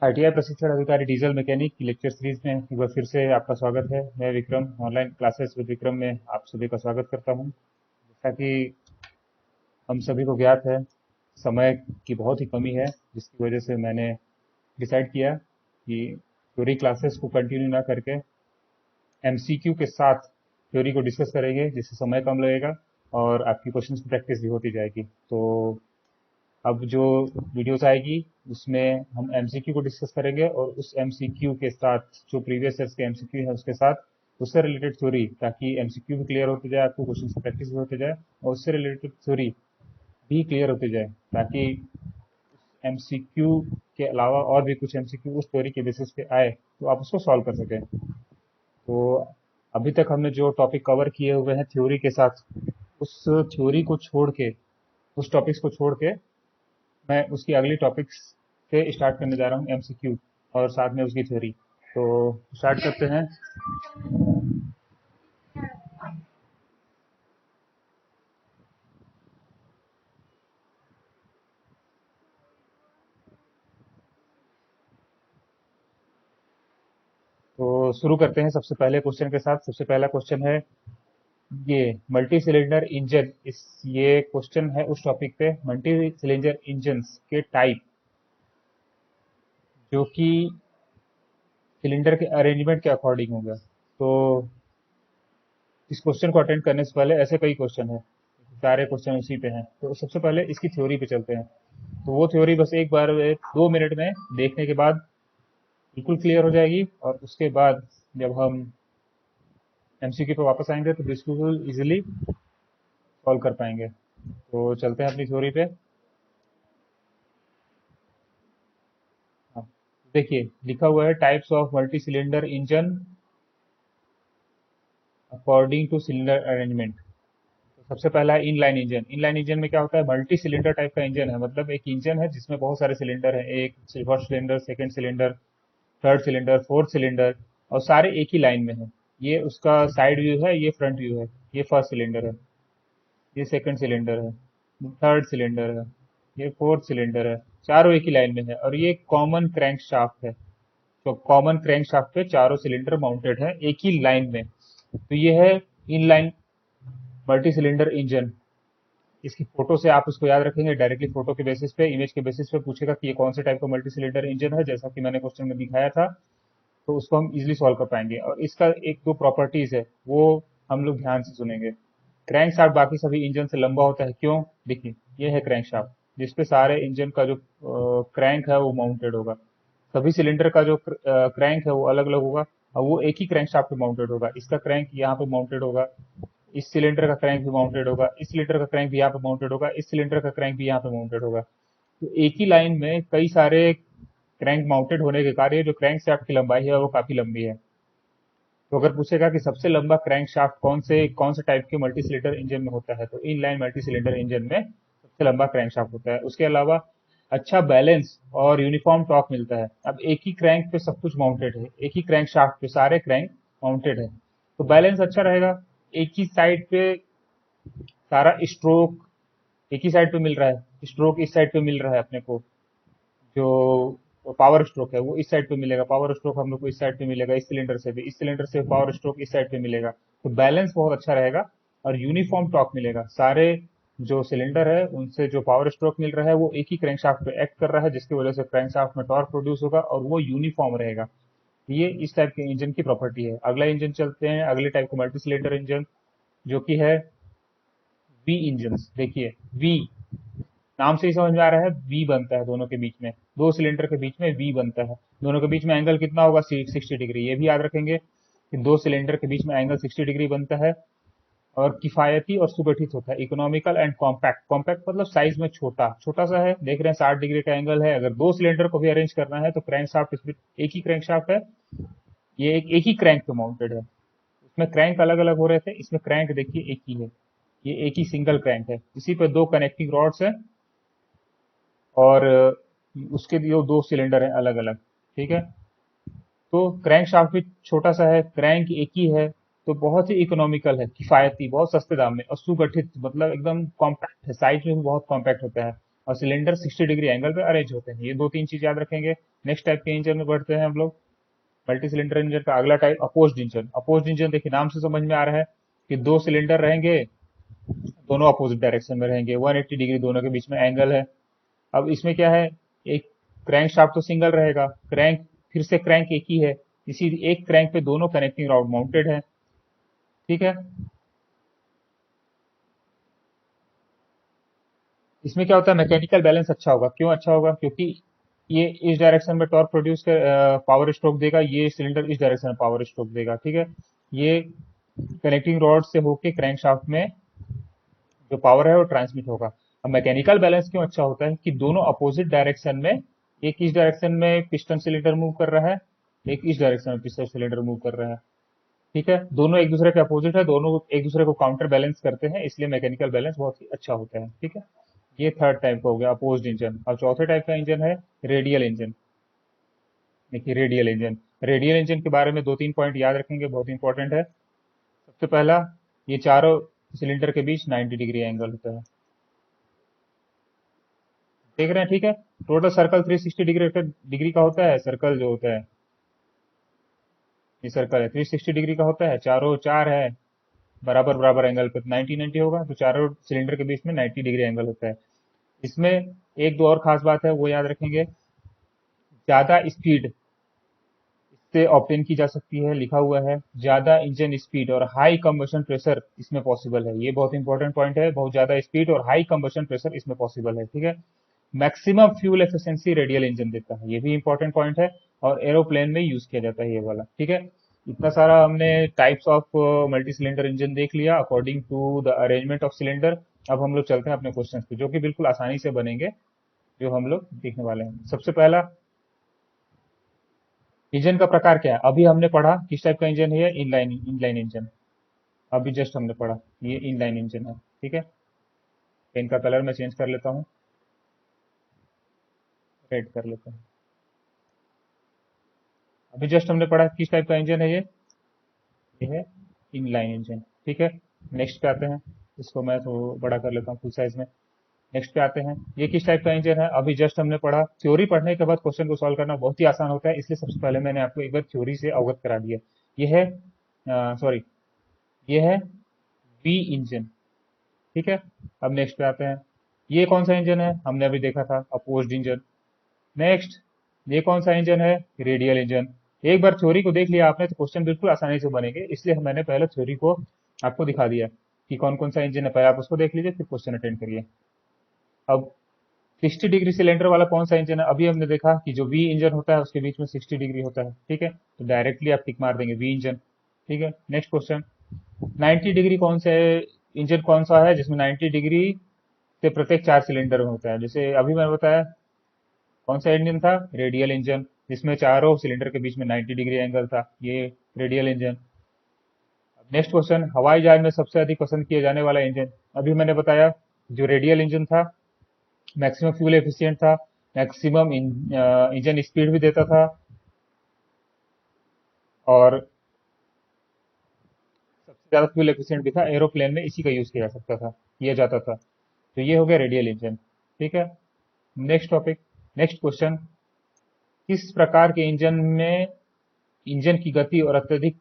ITI प्रशिक्षण अधिकारी diesel mechanic की लेक्चर सीरीज में एक बार फिर से आपका स्वागत है। मैं Vikram, online classes with Vikram में आप सभी का स्वागत करता हूं। जैसा कि हम सभी को ज्ञात है, समय की बहुत ही कमी है, जिसकी वजह से मैंने डिसाइड किया कि थ्योरी क्लासेस को कंटिन्यू ना करके एमसीक्यू के साथ थ्योरी को डिस्कस करेंगे, जिससे समय कम लगेगा और आपकी क्वेश्चंस की प्रैक्टिस भी होती जाएगी। तो अब जो वीडियोस आएगी उसमें हम एमसीक्यू को डिस्कस करेंगे और उस एमसीक्यू के साथ जो प्रीवियस ईयर्स के एमसीक्यू है उसके साथ उससे रिलेटेड थ्योरी, ताकि एमसीक्यू भी क्लियर होते जाए, आपको क्वेश्चन की प्रैक्टिस भी होते जाए और उससे रिलेटेड थ्योरी भी क्लियर होते जाए, ताकि एमसीक्यू के अलावा और भी कुछ एमसीक्यू उस थ्योरी के बेसिस पे आए तो आप उसको सॉल्व कर सकें। तो अभी तक हमने जो टॉपिक कवर किए हुए हैं थ्योरी के साथ, उस थ्योरी को छोड़ के, उस टॉपिक्स को छोड़ के मैं उसकी अगली टॉपिक्स से स्टार्ट करने जा रहा हूँ, एमसीक्यू और साथ में उसकी थ्योरी। तो स्टार्ट करते हैं। तो शुरू करते हैं सबसे पहले क्वेश्चन के साथ। सबसे पहला क्वेश्चन है ये मल्टी सिलेंडर इंजन। इस ये क्वेश्चन है उस टॉपिक पे, मल्टी सिलेंडर इंजन के टाइप, जो कि सिलेंडर के अरेंजमेंट के अकॉर्डिंग होगा। तो इस क्वेश्चन को अटेंड करने से पहले ऐसे कई क्वेश्चन है, सारे क्वेश्चन उसी पे हैं, तो सबसे पहले इसकी थ्योरी पे चलते हैं। तो वो थ्योरी बस एक बार 2 मिनट में देखने के बाद बिल्कुल क्लियर हो जाएगी, और उसके बाद जब हम एमसीक्यू पे वापस आएंगे तो बिल्कुल इजीली सॉल्व कर पाएंगे। तो चलते हैं अपनी थ्योरी पे। हाँ, देखिए लिखा हुआ है types of multi cylinder engine according two cylinder arrangement. तो सबसे पहला है इनलाइन इंजन। इनलाइन इंजन में क्या होता है, मल्टी सिलेंडर टाइप का इंजन है, मतलब एक इंजन है जिसमें बहुत सारे सिलेंडर हैं, एक first cylinder, second cylinder, third cylinder, fourth cylinder, और सारे एक ही लाइन में है। ये उसका साइड व्यू है, ये फ्रंट व्यू है। ये फर्स्ट सिलेंडर है, ये सेकंड सिलेंडर है, थर्ड सिलेंडर है, ये फोर्थ सिलेंडर है। चारों एक ही लाइन में है, और ये कॉमन क्रैंक शाफ्ट है। तो कॉमन क्रैंक शाफ्ट पे चारों सिलेंडर माउंटेड है एक ही लाइन में। तो ये है इनलाइन मल्टी सिलेंडर इंजन। इसकी फोटो से आप उसको याद रखेंगे, डायरेक्टली फोटो के बेसिस पे, इमेज के बेसिस पे पूछेगा कि ये कौन से टाइप का मल्टी सिलेंडर इंजन है, जैसा कि मैंने क्वेश्चन में दिखाया था। तो उसको हम इजीली सॉल्व कर पाएंगे, और इसका एक दो प्रॉपर्टीज है वो हम लोग ध्यान से सुनेंगे। क्रैंक शाफ्ट बाकी सभी इंजन से लंबा होता है, क्यों? देखिए ये है क्रैंक शाफ्ट, जिसपे सारे इंजन का जो क्रैंक है वो माउंटेड होगा। सभी सिलेंडर का जो क्रैंक है वो अलग अलग होगा, और वो एक ही क्रैंक शाफ्ट पे माउंटेड होगा। इसका क्रैंक यहाँ पे माउंटेड होगा, इस सिलेंडर का क्रैंक भी माउंटेड होगा, इस सिलेंडर का क्रैंक भी यहाँ पे माउंटेड होगा, इस सिलेंडर का क्रैंक भी यहाँ पे माउंटेड होगा। तो एक ही लाइन में कई सारे क्रैंक माउंटेड होने के कारण जो क्रैंक शाफ्ट की लंबाई है वो काफी लंबी है। तो अगर पूछेगा कि सबसे लंबा क्रैंक शाफ्ट कौन से टाइप के मल्टी सिलेंडर इंजन में होता है, तो in line multi cylinder engine में सबसे लंबा क्रैंक शाफ्ट होता है। उसके अलावा अच्छा बैलेंस और यूनिफॉर्म टॉर्क मिलता है। अब एक ही क्रैंक पे सब कुछ माउंटेड है, एक ही क्रैंक शाफ्ट पे सारे क्रैंक माउंटेड है, तो बैलेंस अच्छा रहेगा। एक ही साइड पे सारा स्ट्रोक एक ही साइड पे मिल रहा है, स्ट्रोक इस साइड पे मिल रहा है अपने को, जो पावर स्ट्रोक है वो इस साइड पे मिलेगा, पावर स्ट्रोक हम लोग को इस साइड पे मिलेगा, इस सिलेंडर से भी, इस सिलेंडर से पावर स्ट्रोक इस साइड पे मिलेगा। तो बैलेंस बहुत अच्छा रहेगा और यूनिफॉर्म टॉर्क मिलेगा। सारे जो सिलेंडर है उनसे जो पावर स्ट्रोक मिल रहा है वो एक ही क्रैंकशाफ्ट पे एक्ट कर रहा है, जिसकी वजह से क्रैंकशाफ्ट में टॉर्क प्रोड्यूस होगा और वो यूनिफॉर्म रहेगा। ये इस टाइप के इंजन की प्रॉपर्टी है। अगला इंजन चलते हैं, अगले टाइप का मल्टी सिलेंडर इंजन, जो कि है वी इंजन। देखिए वी नाम से ही समझ में आ रहा है, वी बनता है दोनों के बीच में, दो सिलेंडर के बीच में वी बनता है। दोनों के बीच में एंगल कितना होगा? 60 डिग्री। ये भी याद रखेंगे कि दो सिलेंडर के बीच में एंगल 60 डिग्री बनता है। और किफायती और सुगठित होता है, इकोनॉमिकल एंड कॉम्पैक्ट। कॉम्पैक्ट मतलब साइज में छोटा छोटा सा है, देख रहे हैं 60 डिग्री का एंगल है। अगर दो सिलेंडर को भी अरेंज करना है तो क्रैंक शाफ्ट, इसमें एक ही क्रैंक शाफ्ट है, ये एक ही क्रैंक पे माउंटेड है। इसमें क्रैंक अलग अलग हो रहे थे, इसमें क्रैंक देखिए एक ही है, ये एक ही सिंगल क्रैंक है। इसी पे दो कनेक्टिंग रॉड्स है, और उसके जो दो सिलेंडर है अलग अलग। ठीक है, तो क्रैंक शाफ्ट भी छोटा सा है, क्रैंक एक ही है, तो बहुत ही इकोनॉमिकल है, किफायती, बहुत सस्ते दाम में, और सुगठित मतलब एकदम कॉम्पैक्ट है, साइज में भी बहुत कॉम्पैक्ट होता है। और सिलेंडर 60 डिग्री एंगल पे अरेंज होते हैं। ये दो तीन चीज याद रखेंगे। नेक्स्ट टाइप के इंजन में बढ़ते हैं हम लोग। मल्टी सिलेंडर इंजन का अगला type opposed engine. Opposed engine देखिए नाम से समझ में आ रहा है कि दो सिलेंडर रहेंगे, दोनों अपोजिट डायरेक्शन में रहेंगे, 180 डिग्री दोनों के बीच में एंगल है। अब इसमें क्या है, एक क्रैंक शाफ्ट तो सिंगल रहेगा, क्रैंक फिर से क्रैंक एक ही है, इसी एक क्रैंक पे दोनों कनेक्टिंग रॉड माउंटेड है। ठीक है। इसमें क्या होता है, मैकेनिकल बैलेंस अच्छा होगा। क्यों अच्छा होगा? क्योंकि ये इस डायरेक्शन में टॉर्क प्रोड्यूस कर पावर स्ट्रोक देगा, ये सिलेंडर इस डायरेक्शन में पावर स्ट्रोक देगा। ठीक है। ये कनेक्टिंग रॉड से होके क्रैंक शाफ्ट में जो पावर है वो ट्रांसमिट होगा। अब मैकेनिकल बैलेंस क्यों अच्छा होता है कि दोनों अपोजिट डायरेक्शन में, एक इस डायरेक्शन में पिस्टन सिलेंडर मूव कर रहा है, एक इस डायरेक्शन में पिस्टन सिलेंडर मूव कर रहा है। ठीक है। दोनों एक दूसरे के अपोजिट है, दोनों एक दूसरे को काउंटर बैलेंस करते हैं, इसलिए मैकेनिकल बैलेंस बहुत ही अच्छा होता है। ठीक है। ये थर्ड टाइप का हो गया अपोज्ड इंजन। और चौथे टाइप का इंजन है रेडियल इंजन। देखिए रेडियल इंजन, रेडियल इंजन के बारे में दो तीन पॉइंट याद रखेंगे, बहुत इंपॉर्टेंट है। सबसे पहला, ये चारों सिलेंडर के बीच 90 डिग्री एंगल होता है। देख रहे हैं? ठीक है। टोटल सर्कल 360 डिग्री का होता है। सर्कल जो होता है, ये सर्कल है 360 डिग्री का होता है। चारों चार है, बराबर बराबर एंगल पे 90 90 होगा, तो चारों सिलेंडर के बीच में 90 डिग्री एंगल होता है। इसमें एक दो और खास बात है वो याद रखेंगे। ज्यादा स्पीड से ऑब्टेन की जा सकती है, लिखा हुआ है ज्यादा इंजन स्पीड और हाई कंबशन प्रेशर इसमें पॉसिबल है। ये बहुत इंपॉर्टेंट पॉइंट है, बहुत ज्यादा स्पीड और हाई कंबशन प्रेशर इसमें पॉसिबल है। ठीक है। Maximum fuel efficiency radial engine देता है, ये भी इंपॉर्टेंट पॉइंट है, और एरोप्लेन में यूज किया जाता है ये वाला। ठीक है। इतना सारा हमने types of multi cylinder engine देख लिया according to the arrangement of cylinder. अब हम लोग चलते हैं अपने क्वेश्चंस पे, जो कि बिल्कुल आसानी से बनेंगे, जो हम लोग देखने वाले हैं। सबसे पहला, इंजन का प्रकार क्या है? अभी हमने पढ़ा किस टाइप का इंजन है, ये इनलाइन इनलाइन इंजन। अभी जस्ट हमने पढ़ा, ये इनलाइन इंजन है। ठीक है। पेन का कलर मैं चेंज कर लेता हूँ, रेड कर लेता हूँ। अभी जस्ट हमने पढ़ा किस टाइप का इंजन है, ये है इनलाइन इंजन। ठीक है। नेक्स्ट पे आते हैं, इसको मैं थोड़ा बड़ा कर लेता हूँ फुल साइज में। नेक्स्ट पे आते हैं, ये किस टाइप का इंजन है? अभी जस्ट हमने पढ़ा। थ्योरी पढ़ने के बाद क्वेश्चन को सॉल्व करना बहुत ही आसान होता है, इसलिए सबसे पहले मैंने आपको एक बार थ्योरी से अवगत करा दिया। ये है, सॉरी, ये है वी इंजन। ठीक है। अब नेक्स्ट पे आते हैं, ये कौन सा इंजन है? हमने अभी देखा था अपोज्ड इंजन। नेक्स्ट, ये कौन सा इंजन है? Radial engine. एक बार थ्योरी को देख लिया आपने तो क्वेश्चन बिल्कुल आसानी से बनेंगे, इसलिए मैंने पहले थ्योरी को आपको दिखा दिया कि कौन कौन सा इंजन है। पहले आप उसको देख लीजिए, फिर क्वेश्चन अटेंड करिए। अब 60 डिग्री सिलेंडर वाला कौन सा इंजन है? अभी हमने देखा कि जो वी इंजन होता है उसके बीच में 60 डिग्री होता है। ठीक है। तो डायरेक्टली आप टिक मार देंगे वी इंजन। ठीक है। नेक्स्ट क्वेश्चन, 90 डिग्री कौन से इंजन कौन सा है जिसमें 90 डिग्री से प्रत्येक चार सिलेंडर में होता है? जैसे अभी मैंने बताया, कौन सा इंजन था? रेडियल इंजन, जिसमें चारों सिलेंडर के बीच में 90 डिग्री एंगल था, ये रेडियल इंजन। नेक्स्ट क्वेश्चन, हवाई जहाज में सबसे अधिक पसंद किया जाने वाला इंजन? अभी मैंने बताया जो रेडियल इंजन था, मैक्सिमम फ्यूल एफिशिएंट था, मैक्सिमम इंजन स्पीड भी देता था, और सबसे ज्यादा फ्यूल एफिशिएंट भी था। एरोप्लेन में इसी का यूज किया जा सकता था, किया जाता था। तो ये हो गया रेडियल इंजन। ठीक है। नेक्स्ट टॉपिक, नेक्स्ट क्वेश्चन, किस प्रकार के इंजन में इंजन की गति और अत्यधिक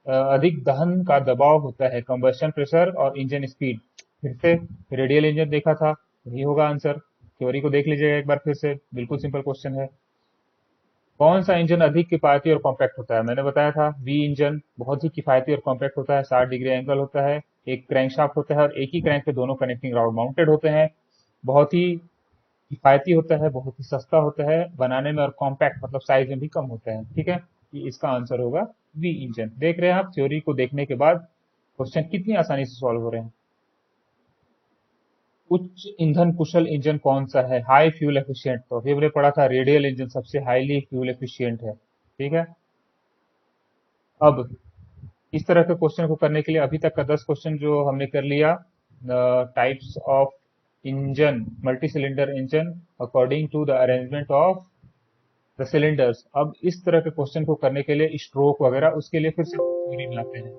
अधिक दहन का दबाव होता है? कंबस्शन प्रेशर और इंजन स्पीड। फिर से रेडियल इंजन देखा था, यही होगा आंसर। थ्योरी को देख लीजिएगा एक बार फिर से, बिल्कुल सिंपल क्वेश्चन है। कौन सा इंजन अधिक किफायती और कॉम्पैक्ट होता है? मैंने बताया था वी इंजन बहुत ही किफायती और कॉम्पैक्ट होता है, 60 डिग्री एंगल होता है, एक क्रैंकशाफ्ट होता है और एक ही क्रैंक पे दोनों कनेक्टिंग रॉड माउंटेड होते हैं। बहुत ही किफायती होता है, बहुत ही सस्ता होता है बनाने में, और कॉम्पैक्ट मतलब साइज में भी कम होता है। ठीक है। ये इसका आंसर होगा वी इंजन। देख रहे हैं आप थ्योरी को देखने के बाद क्वेश्चन कितनी आसानी से सॉल्व हो रहे हैं। उच्च ईंधन कुशल इंजन कौन सा है? हाई फ्यूल एफिशिएंट, तो अभी हमने पढ़ा था रेडियल इंजन सबसे हाईली फ्यूल एफिशिएंट है। ठीक है। अब इस तरह के क्वेश्चन को करने के लिए अभी तक का 10 क्वेश्चन जो हमने कर लिया, types of engine, multi cylinder engine according to the arrangement of the cylinders. अब इस तरह के क्वेश्चन को करने के लिए स्ट्रोक वगैरह, उसके लिए फिर से थ्योरी में आते हैं।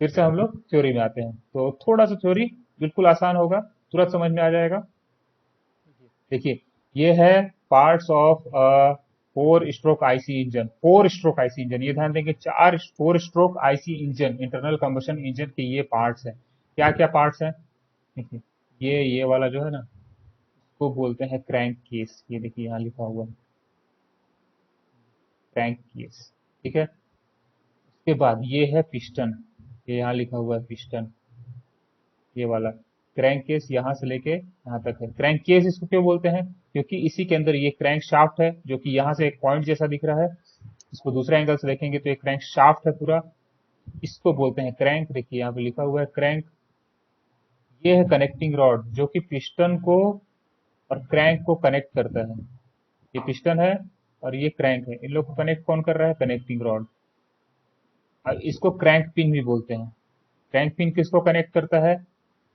फिर से हम लोग थ्योरी में आते हैं, तो थोड़ा सा थ्योरी बिल्कुल आसान होगा, तुरंत समझ में आ जाएगा। देखिए, ये है parts of four stroke IC engine. Four stroke IC engine, ये ध्यान देंगे, चार four stroke IC engine, internal combustion engine के ये पार्ट्स हैं। क्या क्या पार्ट्स हैं? देखिए, ये वाला जो है ना, इसको बोलते हैं क्रैंक केस। ये देखिए यहाँ लिखा हुआ है क्रैंक केस, ठीक है। उसके बाद ये है पिस्टन, ये यहाँ लिखा हुआ है पिस्टन, ये वाला क्रैंक केस यहाँ से लेके यहाँ तक है। क्रैंक केस इसको क्यों बोलते हैं? क्योंकि इसी के अंदर ये क्रैंक शाफ्ट है, जो कि यहाँ से एक पॉइंट जैसा दिख रहा है। इसको दूसरे एंगल से देखेंगे तो एक क्रैंक शाफ्ट है पूरा, इसको बोलते हैं क्रैंक। देखिए यहाँ पे लिखा हुआ है क्रैंक। ये है कनेक्टिंग रॉड, जो कि पिस्टन को और क्रैंक को कनेक्ट करता है। ये पिस्टन है और ये क्रैंक है, इन लोग को कनेक्ट कौन कर रहा है? Connecting rod. और इसको क्रैंक पिन भी बोलते हैं। क्रैंक पिन किसको कनेक्ट करता है?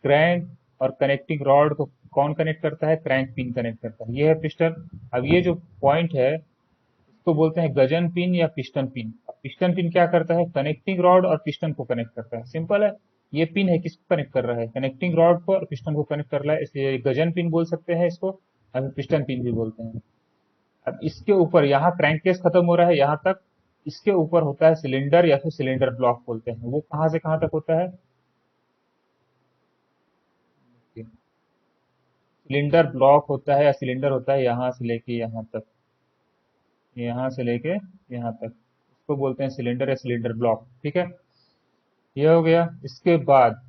क्रैंक और कनेक्टिंग रॉड को कौन कनेक्ट करता है? क्रैंक पिन कनेक्ट करता है। ये है पिस्टन। अब ये जो पॉइंट है, इसको बोलते हैं गजन पिन या पिस्टन पिन। अब पिस्टन पिन क्या करता है? कनेक्टिंग रॉड और पिस्टन को कनेक्ट करता है। सिंपल है। ये पिन है, किसको कनेक्ट कर रहा है? कनेक्टिंग रॉड को और पिस्टन को कनेक्ट कर रहा है, इसलिए गजन पिन बोल सकते हैं इसको, और पिस्टन पिन भी बोलते हैं। अब इसके ऊपर यहाँ क्रैंक केस खत्म हो रहा है यहाँ तक, इसके ऊपर होता है सिलेंडर या फिर सिलेंडर ब्लॉक बोलते हैं। वो कहाँ से कहाँ तक होता है? सिलेंडर ब्लॉक होता है या सिलेंडर होता है यहाँ से लेके यहाँ तक, यहाँ से लेके यहाँ तक, इसको बोलते हैं सिलेंडर या सिलेंडर ब्लॉक, ठीक है। ये हो गया। इसके बाद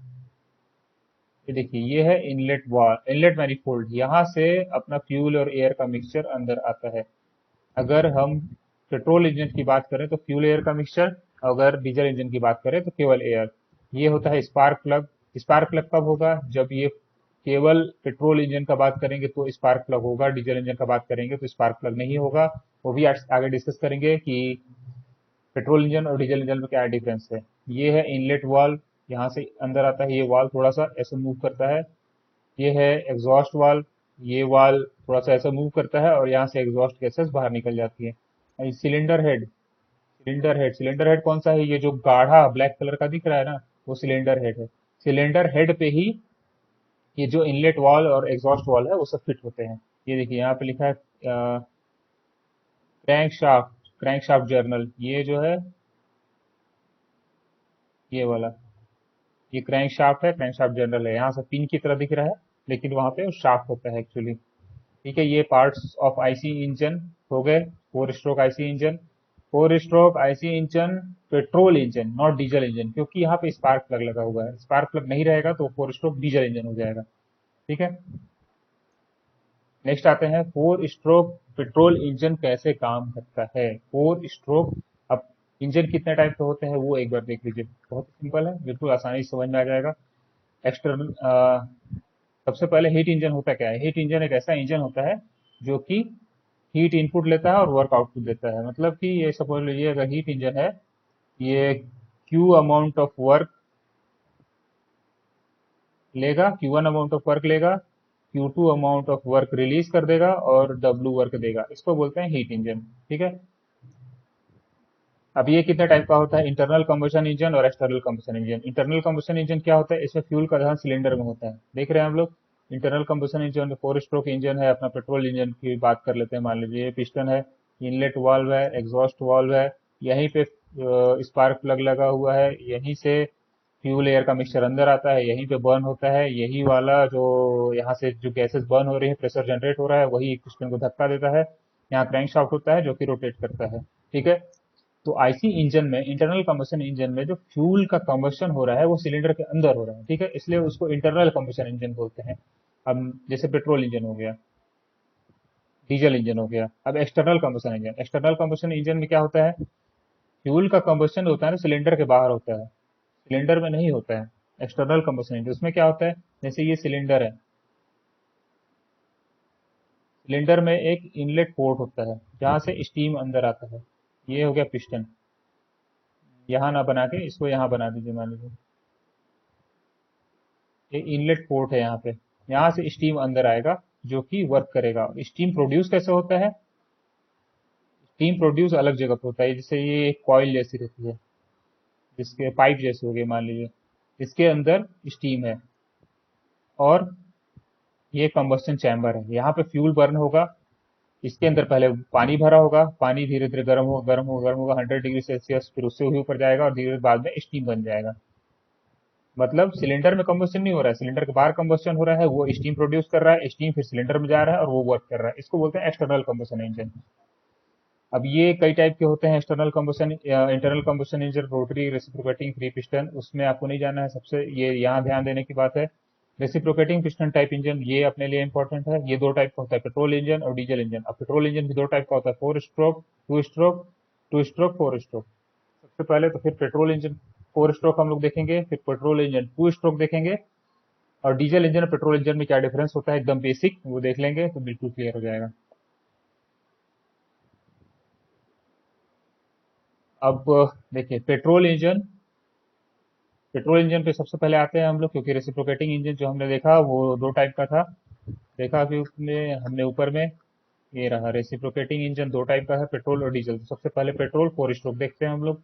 ये देखिए, ये है इनलेट वाल, इनलेट मैनिफोल्ड। यहाँ से अपना फ्यूल और एयर का मिक्सचर अंदर आता है। अगर हम पेट्रोल इंजन की बात करें तो फ्यूल एयर का मिक्सचर, अगर डीजल इंजन की बात करें तो केवल एयर। ये होता है स्पार्क प्लग। स्पार्क प्लग कब होगा? जब ये केवल पेट्रोल इंजन का बात करेंगे तो स्पार्क प्लग होगा, डीजल इंजन का बात करेंगे तो स्पार्क प्लग नहीं होगा। वो भी आगे डिस्कस करेंगे कि पेट्रोल इंजन और डीजल इंजन में क्या डिफरेंस है। ये है इनलेट वाल्व, यहाँ से अंदर आता है। ये वाल्व थोड़ा सा ऐसे मूव करता है। ये है एग्जॉस्ट वाल्व, ये वाल्व थोड़ा सा ऐसा मूव करता है और यहाँ से एग्जॉस्ट गैसेस बाहर निकल जाती है। सिलेंडर हेड, सिलेंडर हेड कौन सा है? ये जो गाढ़ा ब्लैक कलर का दिख रहा है ना, वो सिलेंडर हेड है। सिलेंडर हेड पे ही ये जो इनलेट वाल और एग्जॉस्ट वाल है वो सब फिट होते हैं। ये देखिए यहाँ पे लिखा है crank shaft, crank shaft journal. ये जो है, ये वाला, ये क्रैंक शाफ्ट है, क्रैंक शाफ्ट जर्नल है। यहाँ से पिन की तरह दिख रहा है, लेकिन वहां पे वो शाफ्ट होता है एक्चुअली, ठीक है। ये पार्ट्स ऑफ आईसी इंजन हो गए, four stroke IC engine. Four stroke IC engine petrol engine, not diesel engine, क्योंकि यहाँ पे स्पार्क प्लग लगा हुआ है। स्पार्क प्लग नहीं रहेगा तो फोर स्ट्रोक डीजल इंजन हो जाएगा, ठीक है। नेक्स्ट आते हैं फोर स्ट्रोक पेट्रोल इंजन कैसे काम करता है। फोर स्ट्रोक, अब इंजन कितने टाइप के होते हैं वो एक बार देख लीजिए। बहुत सिंपल है, बिल्कुल आसानी से समझ में आ जाएगा। एक्सटर्नल, सबसे पहले हीट इंजन होता क्या है? हीट इंजन एक ऐसा इंजन होता है जो कि हीट इनपुट लेता है और वर्क आउटपुट देता है। मतलब कि ये सपोज लीजिए, अगर हीट इंजन है, ये क्यू अमाउंट ऑफ वर्क लेगा, Q1 अमाउंट ऑफ वर्क लेगा, Q2 amount of work release कर देगा और W वर्क देगा। इसको बोलते हैं हीट इंजन, ठीक है। अब ये कितने टाइप का होता है? इंटरनल कंबशन इंजन और external combustion engine. Internal combustion engine क्या होता है? इसमें फ्यूल का दहन सिलेंडर में होता है, देख रहे हैं हम लोग। Internal combustion engine four stroke engine है। अपना पेट्रोल इंजन की बात कर लेते हैं। मान लीजिए ये पिस्टन है, इनलेट वाल्व है, एग्जॉस्ट वाल्व है, यहीं पे स्पार्क प्लग लगा हुआ है, यहीं से फ्यूल एयर का मिक्सचर अंदर आता है, यहीं पे बर्न होता है। यही वाला जो यहाँ से जो गैसेस बर्न हो रही है, प्रेशर जनरेट हो रहा है, वही पिस्टन को धक्का देता है। यहाँ क्रैंक शाफ्ट होता है जो कि रोटेट करता है, ठीक है। तो आईसी इंजन में, इंटरनल कंबशन इंजन में जो फ्यूल का कंबशन हो रहा है वो सिलेंडर के अंदर हो रहा है, ठीक है, इसलिए उसको इंटरनल कंबशन इंजन बोलते हैं। अब जैसे पेट्रोल इंजन हो गया, डीजल इंजन हो गया। अब external combustion engine, external combustion engine में क्या होता है? फ्यूल का कंबशन होता है ना, सिलेंडर के बाहर होता है, सिलेंडर में नहीं होता है। एक्सटर्नल कंबशन इंजन, उसमें क्या होता है? जैसे ये सिलेंडर है, सिलेंडर में एक इनलेट पोर्ट होता है जहां से स्टीम अंदर आता है। ये हो गया पिस्टन। यहाँ ना बना के इसको यहाँ बना दीजिए, मान लीजिए ये इनलेट पोर्ट है यहाँ पे, यहाँ से स्टीम अंदर आएगा जो कि वर्क करेगा। स्टीम प्रोड्यूस कैसे होता है? स्टीम प्रोड्यूस अलग जगह पे होता है। जैसे ये एक कॉइल जैसी रहती है, जिसके पाइप जैसे हो गए मान लीजिए, इसके अंदर स्टीम है, और ये कंबस्टन चैम्बर है, यहाँ पे फ्यूल बर्न होगा। इसके अंदर पहले पानी भरा होगा, पानी धीरे धीरे गर्म होगा, गर्म होगा, गर्म होगा 100 डिग्री सेल्सियस, फिर उससे भी ऊपर जाएगा और धीरे धीरे बाद में स्टीम बन जाएगा। मतलब सिलेंडर में कंबस्टन नहीं हो रहा है, सिलेंडर के बाहर कंबस्टन हो रहा है, वो स्टीम प्रोड्यूस कर रहा है, स्टीम फिर सिलेंडर में जा रहा है और वो वर्क कर रहा है। इसको बोलते हैं एक्सटर्नल कंबस्टन इंजन। अब ये कई टाइप के होते हैं external combustion, internal combustion engine, rotary, reciprocating, free piston, उसमें आपको नहीं जाना है। सबसे ये यहाँ ध्यान देने की बात है, रेसिप्रोकेटिंग पिस्टन टाइप इंजन ये अपने लिए इंपॉर्टेंट है। ये दो टाइप का होता है, पेट्रोल इंजन और डीजल इंजन। अब पेट्रोल इंजन भी दो टाइप का होता है, 4 स्ट्रोक, 2 स्ट्रोक, 2 स्ट्रोक, 4 स्ट्रोक। सबसे पहले तो फिर पेट्रोल इंजन 4 स्ट्रोक हम लोग देखेंगे, फिर पेट्रोल इंजन 2 स्ट्रोक देखेंगे, और डीजल इंजन और पेट्रोल इंजन में क्या डिफरेंस होता है एकदम बेसिक वो देख लेंगे तो बिल्कुल क्लियर हो जाएगा। अब देखिए पेट्रोल इंजन पे सबसे पहले आते हैं हम लोग, क्योंकि रेसिप्रोकेटिंग इंजन जो हमने देखा वो दो टाइप का था। देखा कि उसमें हमने ऊपर में ये रहा, रेसिप्रोकेटिंग इंजन दो टाइप का है, पेट्रोल और डीजल। तो सबसे पहले पेट्रोल 4 स्ट्रोक देखते हैं हम लोग।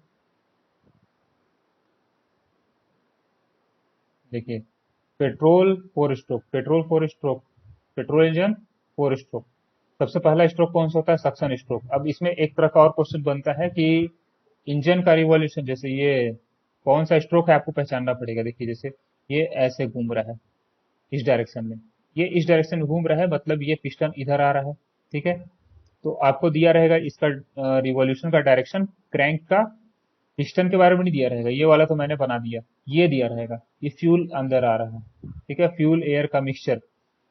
देखिए, petrol 4 stroke, petrol engine 4 stroke. सबसे पहला स्ट्रोक कौन सा होता है? Suction stroke. अब इसमें एक तरह का और क्वेश्चन बनता है कि इंजन का रिवॉल्यूशन, जैसे ये कौन सा स्ट्रोक है आपको पहचानना पड़ेगा। देखिए जैसे ये ऐसे घूम रहा है इस डायरेक्शन में, ये इस डायरेक्शन में घूम रहा है, मतलब ये पिस्टन इधर आ रहा है। ठीक है, तो आपको दिया रहेगा इसका रिवॉल्यूशन का डायरेक्शन, क्रैंक का। पिस्टन के बारे में नहीं दिया रहेगा, ये वाला तो मैंने बना दिया। ये दिया रहेगा, ये फ्यूल अंदर आ रहा है। ठीक है, फ्यूल एयर का मिक्सचर।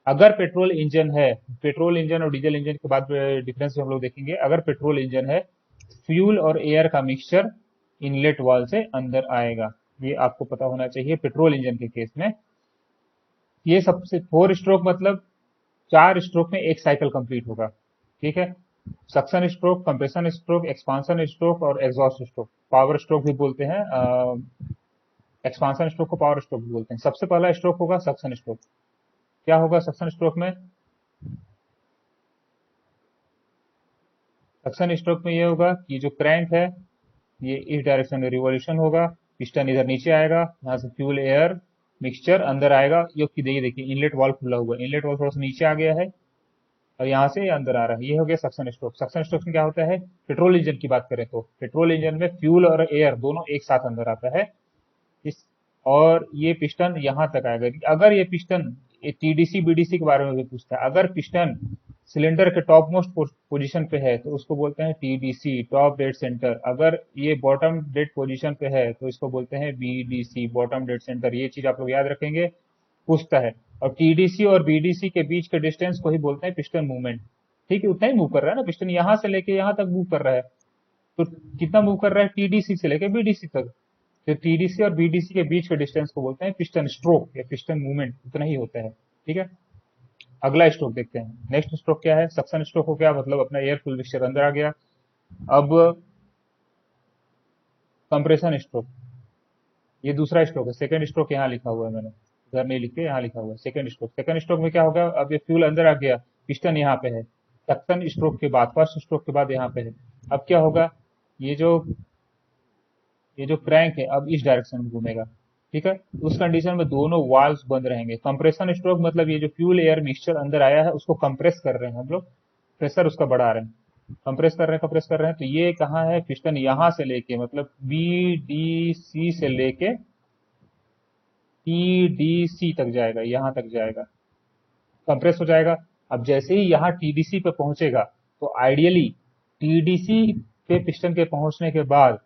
अगर पेट्रोल इंजन है, पेट्रोल इंजन और डीजल इंजन के बाद डिफरेंस भी हम लोग देखेंगे। अगर पेट्रोल इंजन है, फ्यूल और एयर का मिक्सचर इनलेट वाल से अंदर आएगा। ये आपको पता होना चाहिए पेट्रोल इंजन के केस में। ये सबसे 4 स्ट्रोक मतलब 4 स्ट्रोक में एक साइकिल कंप्लीट होगा। ठीक है, suction stroke, compression stroke, expansion stroke और एग्जॉस्ट स्ट्रोक, पावर स्ट्रोक भी बोलते हैं। एक्सपांसन स्ट्रोक को पावर स्ट्रोक भी बोलते हैं। सबसे पहला स्ट्रोक होगा सक्शन स्ट्रोक। क्या होगा सक्शन स्ट्रोक में? सक्शन स्ट्रोक में ये होगा कि जो क्रैंक है ये इस डायरेक्शन में रिवॉल्यूशन होगा, पिस्टन इधर नीचे आएगा, यहाँ से फ्यूल एयर मिक्सचर अंदर आएगा। ये देखिए देखिए इनलेट वाल्व खुला हुआ है, इनलेट वाल्व थोड़ा सा नीचे आ गया है और यहाँ से ये अंदर आ रहा है। ये हो गया सक्शन स्ट्रोक। सक्शन स्ट्रोक में क्या होता है? पेट्रोल इंजन की बात करें तो पेट्रोल इंजन में फ्यूल और एयर दोनों एक साथ अंदर आता है। इस और ये पिस्टन यहाँ तक आएगा। अगर ये पिस्टन, ये टीडीसी बीडीसी के बारे में भी पूछता है, अगर पिस्टन सिलेंडर के टॉप मोस्ट पोजीशन पे है तो उसको बोलते हैं टीडीसी, टॉप डेड सेंटर। अगर ये बॉटम डेड पोजीशन पे है तो इसको बोलते हैं बीडीसी, बॉटम डेड सेंटर। ये चीज आप लोग याद रखेंगे, पूछता है। और टीडीसी और बीडीसी के बीच के डिस्टेंस को ही बोलते हैं पिस्टन मूवमेंट। ठीक है, उतना ही मूव कर रहा है ना पिस्टन, यहाँ से लेके यहाँ तक मूव कर रहा है। तो कितना मूव कर रहा है? टीडीसी से लेके बीडीसी तक। तो टीडीसी और बीडीसी के बीच के डिस्टेंस को बोलते हैं पिस्टन स्ट्रोक या पिस्टन मूवमेंट, उतना ही होता है। ठीक है, अगला स्ट्रोक देखते हैं। नेक्स्ट स्ट्रोक क्या है? सक्शन स्ट्रोक हो गया, मतलब अपना एयर फुल मिक्सचर अंदर आ गया। अब कंप्रेशन स्ट्रोक, ये दूसरा स्ट्रोक है। सेकंड स्ट्रोक यहाँ लिखा हुआ है मैंने, इधर नहीं लिख के यहाँ लिखा हुआ है सेकंड स्ट्रोक। सेकंड स्ट्रोक में क्या होगा? अब ये फ्यूल अंदर आ गया, पिस्टन यहाँ पे है। सक्शन स्ट्रोक के बाद, फर्स्ट स्ट्रोक के बाद यहाँ पे है। अब क्या होगा? ये जो ये जो क्रैंक है अब इस डायरेक्शन में घूमेगा। ठीक है, उस कंडीशन में दोनों वाल्व्स बंद रहेंगे। कंप्रेशन स्ट्रोक मतलब ये जो फ्यूल एयर मिक्सचर अंदर आया है उसको कंप्रेस कर रहे हैं हम लोग, प्रेशर उसका बढ़ा रहे हैं, कंप्रेस कर रहे हैं, कंप्रेस कर रहे हैं। तो ये कहाँ है? पिस्टन यहाँ से लेके, मतलब बी डी सी से लेके टी डी सी तक जाएगा, यहाँ तक जाएगा, कंप्रेस हो जाएगा। अब जैसे ही यहाँ टीडीसी पे पहुंचेगा तो आइडियली टीडीसी पे पिस्टन के पहुंचने के बाद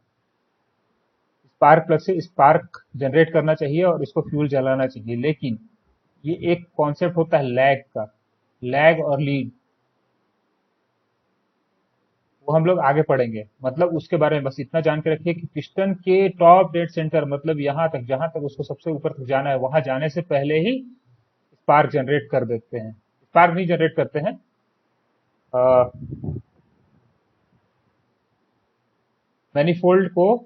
स्पार्क प्लग से स्पार्क जनरेट करना चाहिए और इसको फ्यूल जलाना चाहिए। लेकिन ये एक कॉन्सेप्ट होता है लैग का, लैग और लीड, वो हम लोग आगे पढ़ेंगे। मतलब उसके बारे में बस इतना जान के रखिए कि पिस्टन के टॉप डेड सेंटर, मतलब यहाँ तक जहां तक उसको सबसे ऊपर तक जाना है, वहां जाने से पहले ही स्पार्क जनरेट कर देते हैं। स्पार्क नहीं जनरेट करते हैं, मैनिफोल्ड को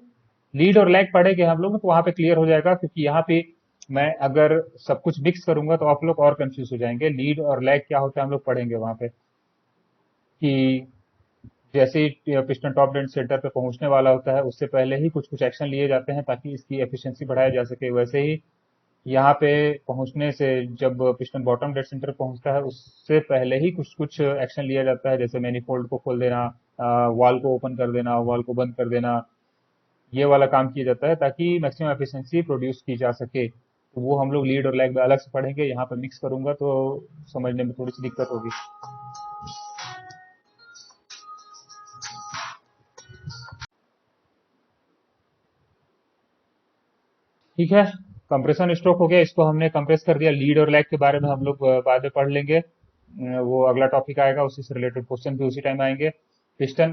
लीड और लैग पढ़ेंगे हम लोग तो वहां पे क्लियर हो जाएगा। क्योंकि यहाँ पे मैं अगर सब कुछ मिक्स करूंगा तो आप लोग और कंफ्यूज हो जाएंगे। लीड और लैग क्या होता है हम लोग पढ़ेंगे वहां पे, कि जैसे ही पिस्टन टॉप डेड सेंटर पे पहुंचने वाला होता है उससे पहले ही कुछ कुछ एक्शन लिए जाते हैं ताकि इसकी एफिशिएंसी बढ़ाया जा सके। वैसे ही यहाँ पे पहुंचने से, जब पिस्टन बॉटम डेड सेंटर पहुंचता है उससे पहले ही कुछ कुछ एक्शन लिया जाता है, जैसे मैनिफोल्ड को खोल देना, वाल को ओपन कर देना, वाल को बंद कर देना। ये वाला काम किया जाता है ताकि मैक्सिमम एफिशिएंसी प्रोड्यूस की जा सके। तो वो हम लोग लीड और लैग में अलग से पढ़ेंगे, यहाँ पे मिक्स करूंगा तो समझने में थोड़ी सी दिक्कत होगी। ठीक है, कंप्रेशन स्ट्रोक हो गया, इसको हमने कंप्रेस कर दिया। लीड और लैग के बारे में हम लोग बाद में पढ़ लेंगे। वो अगला टॉपिक आएगा, उसी से रिलेटेड क्वेश्चन भी उसी टाइम आएंगे। पिस्टन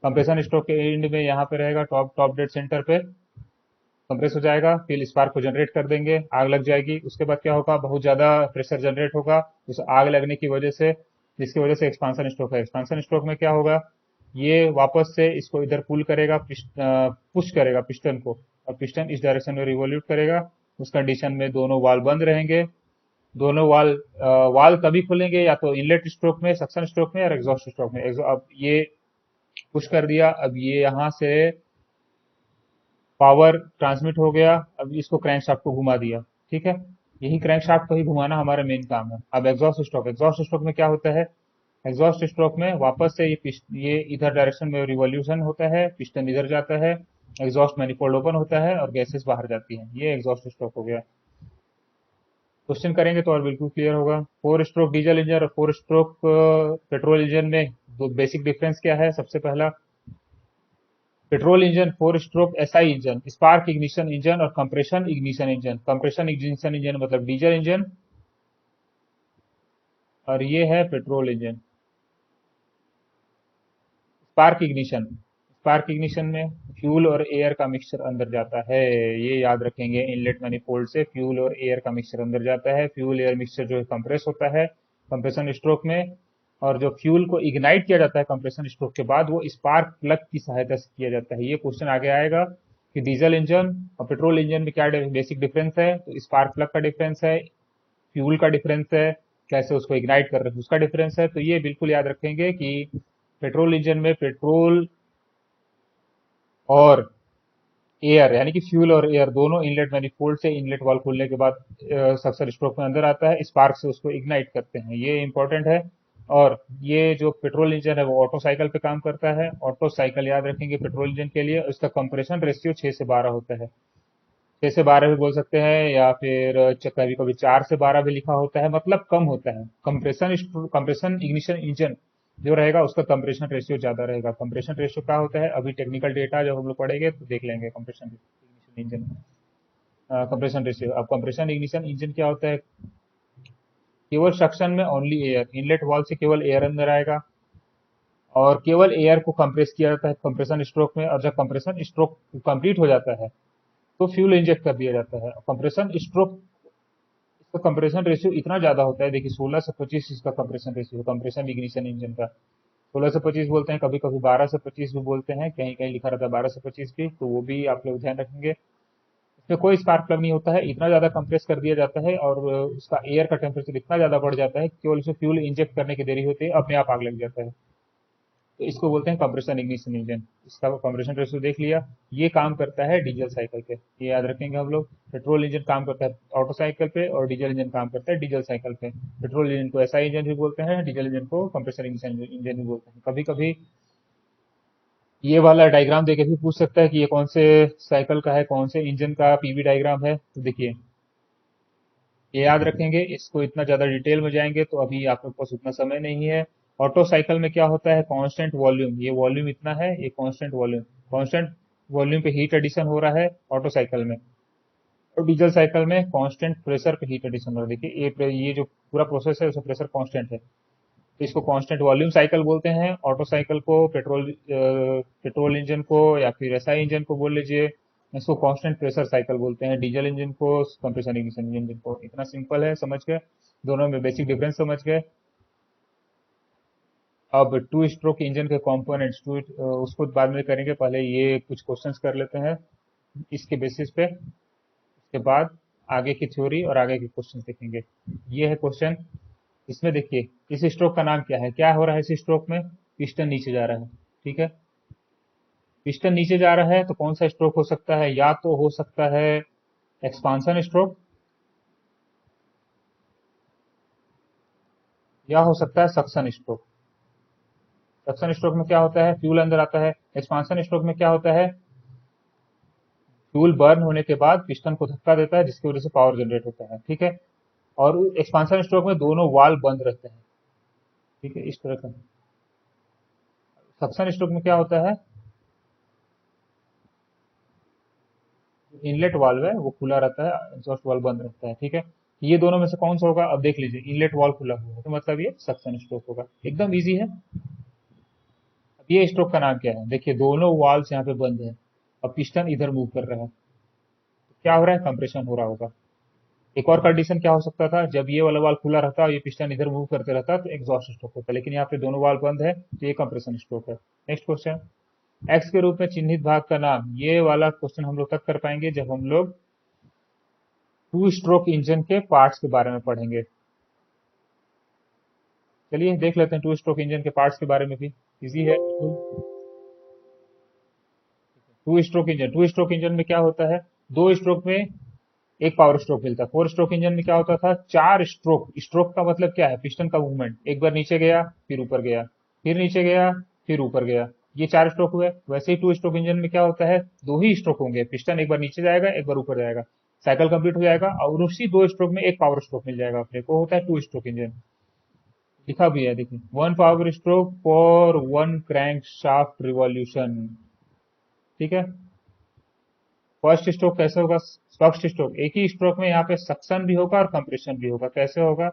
कंप्रेशन स्ट्रोक के एंड में यहाँ पे रहेगा, टॉप टॉप डेड सेंटर पे कंप्रेस हो जाएगा, फिर स्पार्क को जनरेट कर देंगे, आग लग जाएगी। उसके बाद क्या होगा, बहुत ज्यादा प्रेशर जनरेट होगा उस आग लगने की वजह से, जिसकी वजह से एक्सपांसन स्ट्रोक है। एक्सपांसन स्ट्रोक में क्या होगा, ये वापस से इसको इधर पुल करेगा, पुश करेगा पिस्टन को, और पिस्टन इस डायरेक्शन में रिवॉल्यूट करेगा। उस कंडीशन में दोनों वाल बंद रहेंगे। दोनों वाल तभी खुलेंगे या तो इनलेट स्ट्रोक में, सक्शन स्ट्रोक में, और एग्जॉस्ट स्ट्रोक में। अब ये पुश कर दिया, अब ये यहाँ से पावर ट्रांसमिट हो गया, अब इसको क्रैंकशाफ्ट को घुमा दिया। ठीक है, यही क्रैंकशाफ्ट को ही घुमाना हमारा मेन काम है। अब एग्जॉस्ट स्ट्रोक में क्या होता है, एग्जॉस्ट स्ट्रोक में वापस से ये इधर डायरेक्शन में रिवॉल्यूशन होता है, पिस्टन इधर जाता है, एग्जॉस्ट मैनिफोल्ड ओपन होता है और गैसेस बाहर जाती हैं। ये एग्जॉस्ट स्ट्रोक हो गया। क्वेश्चन करेंगे तो और बिल्कुल क्लियर होगा। फोर स्ट्रोक डीजल इंजन और फोर स्ट्रोक पेट्रोल इंजन में दो बेसिक डिफरेंस क्या है। सबसे पहला, petrol engine four stroke SI engine, spark ignition engine और compression ignition engine. Compression ignition engine मतलब डीजल इंजन, और ये है पेट्रोल इंजन। स्पार्क इग्निशन में फ्यूल और एयर का मिक्सचर अंदर जाता है। ये याद रखेंगे, इनलेट मैनिफोल्ड से फ्यूल और एयर का मिक्सचर अंदर जाता है। फ्यूल एयर मिक्सचर जो है कंप्रेस होता है कंप्रेशन स्ट्रोक में, और जो फ्यूल को इग्नाइट किया जाता है कंप्रेशन स्ट्रोक के बाद, वो स्पार्क प्लग की सहायता से किया जाता है। ये क्वेश्चन आगे आएगा कि डीजल इंजन और पेट्रोल इंजन में क्या बेसिक डिफरेंस है। तो स्पार्क प्लग का डिफरेंस है, फ्यूल का डिफरेंस है, कैसे उसको इग्नाइट कर रहे हैं उसका डिफरेंस है। तो ये बिल्कुल याद रखेंगे कि पेट्रोल इंजन में पेट्रोल और एयर, यानी कि फ्यूल और एयर दोनों इनलेट मैनिफोल्ड से इनलेट वाल्व खोलने के बाद सक्सेसर स्ट्रोक में अंदर आता है, स्पार्क से उसको इग्नाइट करते हैं। ये इंपॉर्टेंट है। और ये जो पेट्रोल इंजन है वो ऑटो साइकिल पे काम करता है। ऑटो साइकिल याद रखेंगे पेट्रोल इंजन के लिए, उसका कंप्रेशन रेशियो 6 से 12 होता है। 6 से 12 भी बोल सकते हैं, या फिर कभी कभी 4 से 12 भी लिखा होता है, मतलब कम होता है। कंप्रेशन इग्निशन इंजन जो रहेगा उसका कंप्रेशन रेशियो ज्यादा रहेगा। कंप्रेशन रेशियो क्या होता है, अभी टेक्निकल डेटा जब हम लोग पढ़ेंगे तो देख लेंगे compression ignition engine, compression ratio. अब कंप्रेशन इग्निशन इंजन क्या होता है, केवल सक्शन में ओनली एयर, इनलेट वाल्व से केवल एयर अंदर आएगा और केवल एयर को कंप्रेस किया जाता है कंप्रेशन स्ट्रोक में। और जब कंप्रेशन स्ट्रोक कंप्लीट हो जाता है तो फ्यूल इंजेक्ट कर दिया जाता है। कंप्रेशन स्ट्रोक, इसका कंप्रेशन रेशियो इतना ज्यादा होता है, देखिए 16 से 25 इसका compression ratio, compression ignition engine का 16 से 25 बोलते हैं, कभी कभी 12 से 25 भी बोलते हैं, कहीं कहीं लिखा रहता है 12 से 25 भी, तो वो भी आप लोग ध्यान रखेंगे। इसमें कोई स्पार्क प्लग नहीं होता है, इतना ज्यादा कंप्रेस कर दिया जाता है और उसका एयर का टेम्परेचर इतना ज्यादा बढ़ जाता है कि केवल उसे फ्यूल इंजेक्ट करने की देरी होती है, अपने आप आग लग जाता है। तो इसको बोलते हैं कंप्रेशन इग्निशन इंजन। इसका कंप्रेशन रेशियो देख लिया। ये काम करता है डीजल साइकिल पे, ये याद रखेंगे हम लोग। पेट्रोल इंजन काम करता है ऑटो साइकिल पे और डीजल इंजन काम करता है डीजल साइकिल पे। पेट्रोल इंजन को एसआई इंजन भी बोलते हैं, डीजल इंजन को कंप्रेसर इंजन इंजन भी बोलते हैं। कभी कभी ये वाला डायग्राम देके भी पूछ सकता है कि ये कौन से साइकिल का है, कौन से इंजन का पीवी डायग्राम है। तो देखिए, ये याद रखेंगे। इसको इतना ज्यादा डिटेल में जाएंगे तो अभी आप लोग के पास उतना समय नहीं है। ऑटो साइकिल में क्या होता है, कांस्टेंट वॉल्यूम, ये वॉल्यूम इतना है, ये कांस्टेंट वॉल्यूम पे हीट एडिशन हो रहा है ऑटो साइकिल में। और डीजल साइकिल में कांस्टेंट प्रेशर पे हीट एडिशन हो रहा है। देखिए ये जो पूरा प्रोसेस है उसमें प्रेशर कांस्टेंट है, तो इसको कांस्टेंट वॉल्यूम साइकिल बोलते हैं। ऑटो साइकिल को, पेट्रोल इंजन को या फिर एसआई इंजन को बोल लीजिए, इसको कांस्टेंट प्रेशर साइकिल बोलते हैं। डीजल इंजन को कंप्रेशन इग्निशन इंजन को। इतना सिंपल है, समझ गए, दोनों में बेसिक डिफरेंस समझ गए। अब टू स्ट्रोक इंजन के कंपोनेंट्स उसको बाद में करेंगे, पहले ये कुछ क्वेश्चंस कर लेते हैं इसके बेसिस पे, उसके बाद आगे की थ्योरी और आगे के क्वेश्चन देखेंगे। ये है क्वेश्चन, इसमें देखिए इस स्ट्रोक का नाम क्या है, क्या हो रहा है इस स्ट्रोक में, पिस्टन नीचे जा रहा है। ठीक है, पिस्टन नीचे जा रहा है तो कौन सा स्ट्रोक हो सकता है, या तो हो सकता है एक्सपांसन स्ट्रोक, या हो सकता है सक्शन स्ट्रोक। सक्शन स्ट्रोक में क्या होता है, फ्यूल अंदर आता है। एक्सपांशन स्ट्रोक में क्या होता है, फ्यूल बर्न होने के बाद पिस्टन को धक्का देता है जिसकी वजह से पावर जनरेट होता है, ठीक है। और एक्सपांशन स्ट्रोक में दोनों वाल्व बंद रहते हैं, ठीक है, इस तरह का। सक्शन स्ट्रोक में क्या होता है, इनलेट वाल्व है वो खुला रहता है, एग्जॉस्ट वाल्व बंद रहता है, ठीक है। ये दोनों में से कौन सा होगा, अब देख लीजिए, इनलेट वाल्व खुला हुआ है तो मतलब ये सक्शन स्ट्रोक होगा, एकदम इजी है। अब ये स्ट्रोक का नाम क्या है, देखिए दोनों वाल्व यहाँ पे बंद है, अब पिस्टन इधर मूव कर रहा है, तो क्या हो रहा है, कंप्रेशन हो रहा होगा। एक और कंडीशन क्या हो सकता था, जब ये वाला वाल्व खुला रहता और ये पिस्टन इधर मूव करते रहता तो एग्जॉस्ट स्ट्रोक होता, लेकिन यहाँ पे दोनों वाल्व बंद है तो ये कंप्रेशन स्ट्रोक है। नेक्स्ट क्वेश्चन, एक्स के रूप में चिन्हित भाग का नाम, ये वाला क्वेश्चन हम लोग तक कर पाएंगे जब हम लोग टू स्ट्रोक इंजन के पार्ट्स के बारे में पढ़ेंगे। चलिए देख लेते हैं टू स्ट्रोक इंजन के पार्ट्स के बारे में भी, इजी है बिल्कुल। टू स्ट्रोक इंजन में क्या होता है, दो स्ट्रोक में एक पावर स्ट्रोक मिलता है। फोर स्ट्रोक इंजन में क्या होता था, चार स्ट्रोक। स्ट्रोक का मतलब क्या है, पिस्टन का मूवमेंट, एक बार नीचे गया फिर ऊपर गया, फिर नीचे गया फिर ऊपर गया, ये चार स्ट्रोक हुए। वैसे ही टू स्ट्रोक इंजन में क्या होता है, दो ही स्ट्रोक होंगे, पिस्टन एक बार नीचे जाएगा एक बार ऊपर जाएगा, साइकिल कंप्लीट हो जाएगा और उसी दो स्ट्रोक में एक पावर स्ट्रोक मिल जाएगा अपने को, होता है टू स्ट्रोक इंजन। लिखा भी है देखिए, one power stroke for one crank shaft revolution, ठीक है। फर्स्ट स्ट्रोक कैसे होगा, फर्स्ट स्ट्रोक एक ही स्ट्रोक में यहाँ पे सक्शन भी होगा और कंप्रेशन भी होगा, कैसे होगा,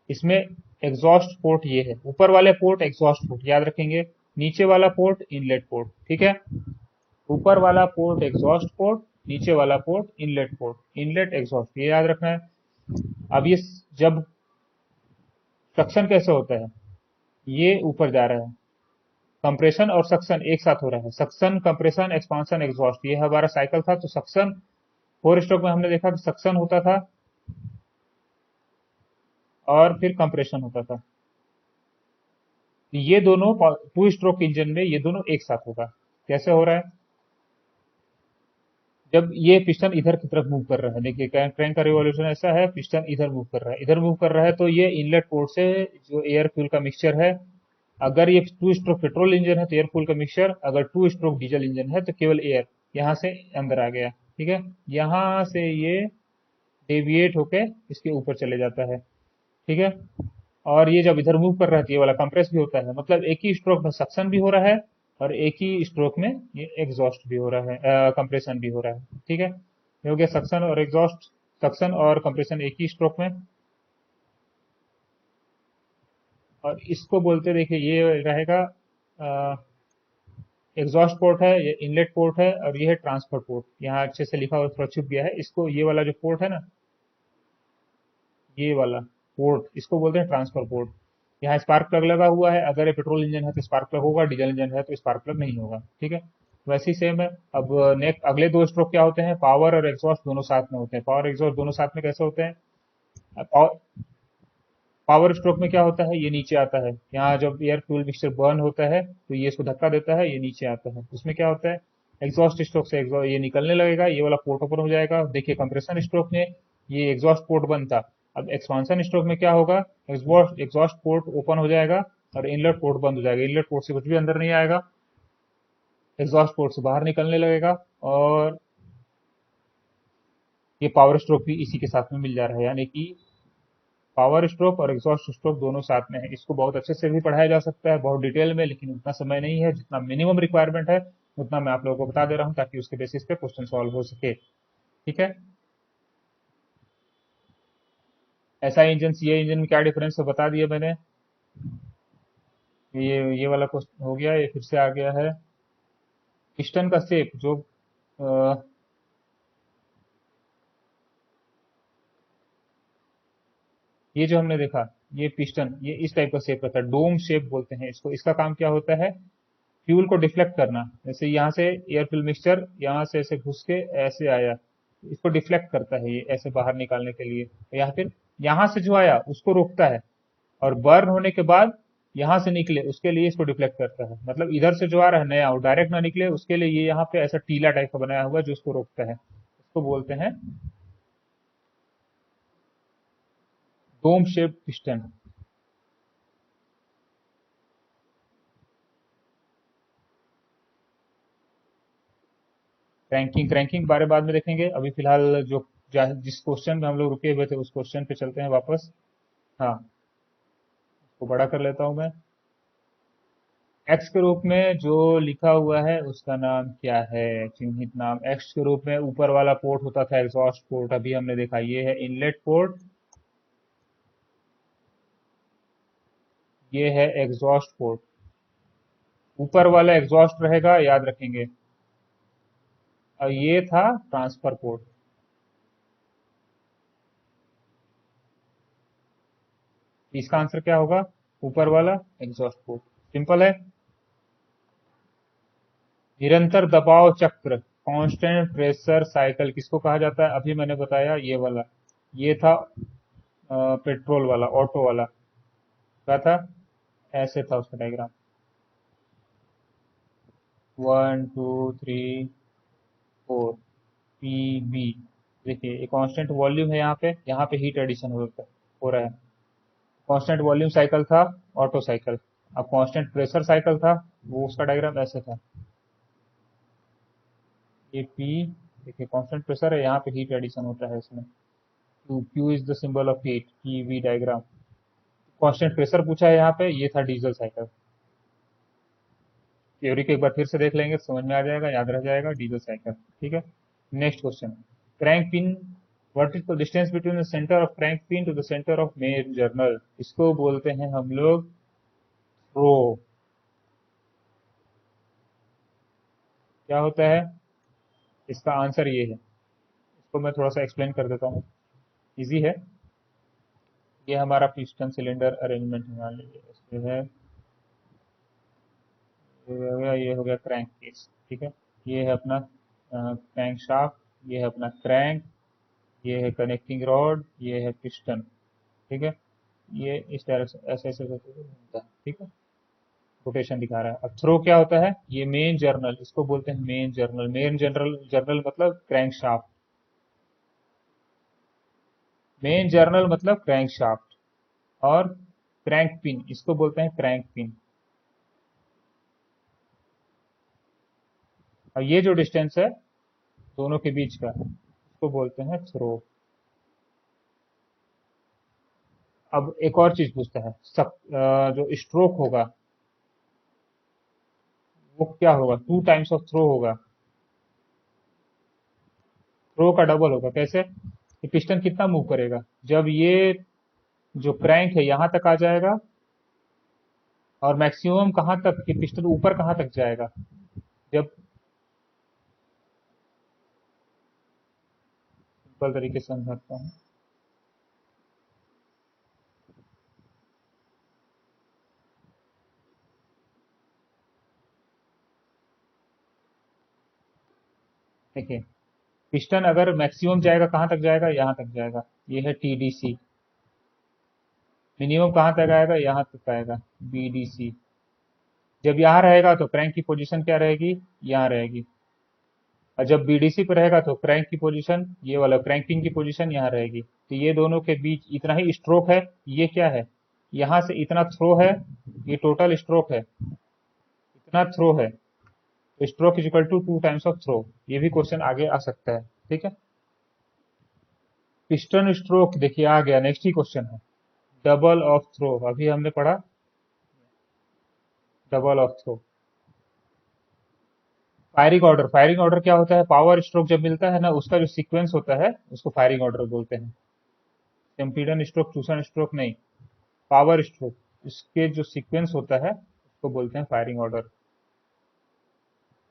इसमें एग्जॉस्ट पोर्ट ये है, ऊपर वाले पोर्ट एग्जॉस्ट पोर्ट याद रखेंगे, नीचे वाला पोर्ट इनलेट पोर्ट, ठीक है। ऊपर वाला पोर्ट एग्जॉस्ट पोर्ट, नीचे वाला port inlet port, inlet exhaust ये याद रखना है। अब ये जब सक्शन कैसे होता है, ये ऊपर जा रहा है, कंप्रेशन और सक्शन एक साथ हो रहा है, सक्शन कंप्रेशन एक्सपांशन एग्जॉस्ट, ये हमारा साइकिल था। तो सक्शन, फोर स्ट्रोक में हमने देखा कि सक्शन होता था और फिर कंप्रेशन होता था। तो ये दोनों टू स्ट्रोक इंजन में ये दोनों एक साथ होगा, कैसे हो रहा है, जब ये पिस्टन इधर की तरफ मूव कर रहा है, देखिए क्रैंक का रिवॉल्यूशन ऐसा है, पिस्टन इधर मूव कर रहा है, इधर मूव कर रहा है, तो ये इनलेट पोर्ट से जो एयर फ्यूल का मिक्सचर है, अगर ये टू स्ट्रोक पेट्रोल इंजन है तो एयर फ्यूल का मिक्सचर, अगर टू स्ट्रोक डीजल इंजन है तो केवल एयर यहाँ से अंदर आ गया, ठीक है। यहाँ से ये डेविएट होके इसके ऊपर चले जाता है, ठीक है। और ये जब इधर मूव कर रहा है तो ये वाला कंप्रेस भी होता है, मतलब एक ही स्ट्रोक में सक्शन भी हो रहा है और एक ही स्ट्रोक में ये एग्जॉस्ट भी हो रहा है, कंप्रेशन भी हो रहा है, ठीक है। ये हो गया सक्शन और एग्जॉस्ट, सक्शन और कंप्रेशन एक ही स्ट्रोक में। और इसको बोलते देखिए, ये रहेगा एग्जॉस्ट पोर्ट है, ये इनलेट पोर्ट है और ये है ट्रांसफर पोर्ट, यहाँ अच्छे से लिखा हुआ थोड़ा छुप गया है, इसको ये वाला जो पोर्ट है ना, ये वाला पोर्ट इसको बोलते हैं ट्रांसफर पोर्ट। यहाँ स्पार्क प्लग लगा हुआ है, अगर ये पेट्रोल इंजन है तो स्पार्क प्लग होगा, डीजल इंजन है तो स्पार्क प्लग नहीं होगा, ठीक है। वैसे ही सेम है। अब नेक्स्ट अगले दो स्ट्रोक क्या होते हैं, पावर और एग्जॉस्ट दोनों साथ में होते हैं। पावर एग्जॉस्ट दोनों साथ में कैसे होते हैं, पावर स्ट्रोक में क्या होता है, ये नीचे आता है, यहाँ जब एयर फ्यूल मिक्सचर बर्न होता है तो ये इसको धक्का देता है, ये नीचे आता है, उसमें क्या होता है, एग्जॉस्ट स्ट्रोक से एग्जॉस्ट ये निकलने लगेगा, ये वाला पोर्ट ओपन हो जाएगा। देखिए कंप्रेशन स्ट्रोक में ये एग्जॉस्ट पोर्ट बंद था, अब एक्सपांशन स्ट्रोक में क्या होगा, एग्जॉस्ट एग्जॉस्ट पोर्ट ओपन हो जाएगा और इनलेट पोर्ट बंद हो जाएगा, इनलेट पोर्ट से कुछ भी अंदर नहीं आएगा, एग्जॉस्ट पोर्ट से बाहर निकलने लगेगा। और ये पावर स्ट्रोक भी इसी के साथ में मिल जा रहा है, यानी कि पावर स्ट्रोक और एग्जॉस्ट स्ट्रोक दोनों साथ में है। इसको बहुत अच्छे से भी पढ़ाया जा सकता है, बहुत डिटेल में, लेकिन उतना समय नहीं है, जितना मिनिमम रिक्वायरमेंट है उतना मैं आप लोगों को बता दे रहा हूँ ताकि उसके बेसिस पे क्वेश्चन सॉल्व हो सके, ठीक है। ऐसा इंजन सी इंजन में क्या डिफरेंस है बता दिया मैंने। ये वाला क्वेश्चन हो गया, ये फिर से आ गया है, पिस्टन का शेप जो ये जो हमने देखा, ये पिस्टन ये इस टाइप का शेप रहता है, डोम शेप बोलते हैं इसको। इसका काम क्या होता है, फ्यूल को डिफ्लेक्ट करना, जैसे यहाँ से एयर फ्यूल मिक्सचर यहाँ से ऐसे घुस के ऐसे आया, इसको डिफ्लेक्ट करता है ये ऐसे बाहर निकालने के लिए, या फिर यहाँ से जो आया उसको रोकता है, और बर्न होने के बाद यहाँ से निकले उसके लिए इसको डिफ्लेक्ट करता है, मतलब इधर से जो आ रहा है नया वो डायरेक्ट ना निकले उसके लिए ये यहाँ पे ऐसा टीला टाइप का बनाया हुआ है जो उसको रोकता है। इसको बोलते हैं dome shape piston. Cranking cranking बारे बाद में देखेंगे, अभी फिलहाल जो जिस क्वेश्चन में हम लोग रुके हुए थे उस क्वेश्चन पे चलते हैं वापस। हाँ, इसको बड़ा कर लेता हूं मैं। एक्स के रूप में जो लिखा हुआ है उसका नाम क्या है? चिन्हित नाम एक्स के रूप में ऊपर वाला पोर्ट होता था एग्जॉस्ट पोर्ट, अभी हमने देखा ये है इनलेट पोर्ट, ये है एग्जॉस्ट पोर्ट। ऊपर वाला एग्जॉस्ट रहेगा, याद रखेंगे। और ये था ट्रांसफर पोर्ट। इसका आंसर क्या होगा? ऊपर वाला एग्जॉस्ट पोर्ट। सिंपल है। निरंतर दबाव चक्र कांस्टेंट प्रेशर साइकिल किसको कहा जाता है? अभी मैंने बताया ये वाला, ये था पेट्रोल वाला, ऑटो वाला। क्या था? ऐसे था उसका डायग्राम। 1 2 3 4 P B. देखिए ये कांस्टेंट वॉल्यूम है, यहाँ पे हीट एडिशन हो रहा है। कांस्टेंट वॉल्यूम साइकिल था ऑटो साइकिल। अब कांस्टेंट प्रेशर साइकिल था, वो उसका डायग्राम ऐसे था। ये पी, देखिए कांस्टेंट प्रेशर है, यहाँ पे हीट एडिशन होता है इसमें। Q, Q is the symbol of heat, P V diagram. Constant pressure पूछा है यहाँ पे, ये था डीजल साइकिल। थ्योरी को एक बार फिर से देख लेंगे, समझ में आ जाएगा, याद रह जाएगा, डीजल साइकिल। ठीक है। Next question. Crank pin, what is the distance between the centre of crank pin to the centre of main journal? इसको बोलते हैं हम लोग थ्रो। क्या होता है? इसका आंसर ये है। इसको मैं थोड़ा सा एक्सप्लेन कर देता हूँ, इजी है। ये हमारा पिस्टन सिलेंडर अरेंजमेंट मान लीजिए, इसमें है ये हो गया क्रैंक केस। ठीक है। ये है अपना क्रैंक शाफ्ट, ये है अपना क्रैंक, ये है कनेक्टिंग रॉड, ये है पिस्टन। ठीक है। ये इस डायरेक्शन ऐसे ऐसे करके घूमता है। ठीक है। रोटेशन दिखा रहा है। अब थ्रो क्या होता है? ये मेन जर्नल, इसको बोलते हैं main journal. Main general journal मतलब क्रैंक शाफ्ट। मेन जर्नल मतलब क्रैंक शाफ्ट। और क्रैंक पिन, इसको बोलते हैं क्रैंक पिन। और ये जो डिस्टेंस है दोनों के बीच का, इसको बोलते हैं थ्रो। अब एक और चीज पूछता है, जो स्ट्रोक होगा वो क्या होगा? 2 टाइम्स ऑफ थ्रो होगा। थ्रो का डबल होगा। कैसे? ये पिस्टन कितना मूव करेगा? जब ये जो क्रैंक है यहाँ तक आ जाएगा, और मैक्सिमम कहाँ तक कि पिस्टन ऊपर कहाँ तक जाएगा? जब सिंपल तरीके से समझाता हूँ। देखिए, पिस्टन अगर मैक्सिमम जाएगा कहाँ तक जाएगा? यहाँ तक जाएगा, ये है टीडीसी। मिनिमम कहाँ तक आएगा? यहाँ तक आएगा, बीडीसी। जब यहाँ रहेगा तो क्रैंक की पोजीशन क्या रहेगी? यहाँ रहेगी। और जब बीडीसी पे रहेगा तो क्रैंक की पोजीशन, ये वाला क्रैंकिंग की पोजीशन यहाँ रहेगी। तो ये दोनों के बीच इतना ही स्ट्रोक है। ये क्या है? यहाँ से इतना थ्रो है, ये टोटल स्ट्रोक है, इतना थ्रो है। तो stroke is equal to 2 times of throw. ये भी क्वेश्चन आगे आ सकता है। ठीक है। पिस्टन स्ट्रोक देखिए आ गया। नेक्स्ट ही क्वेश्चन है डबल ऑफ थ्रो। अभी हमने पढ़ा double of throw. Firing order, firing order क्या होता है? पावर स्ट्रोक जब मिलता है ना, उसका जो सीक्वेंस होता है उसको फायरिंग ऑर्डर बोलते हैं। स्टम्पीडन स्ट्रोक, चूसन स्ट्रोक नहीं, पावर स्ट्रोक, इसके जो सीक्वेंस होता है उसको बोलते हैं फायरिंग ऑर्डर।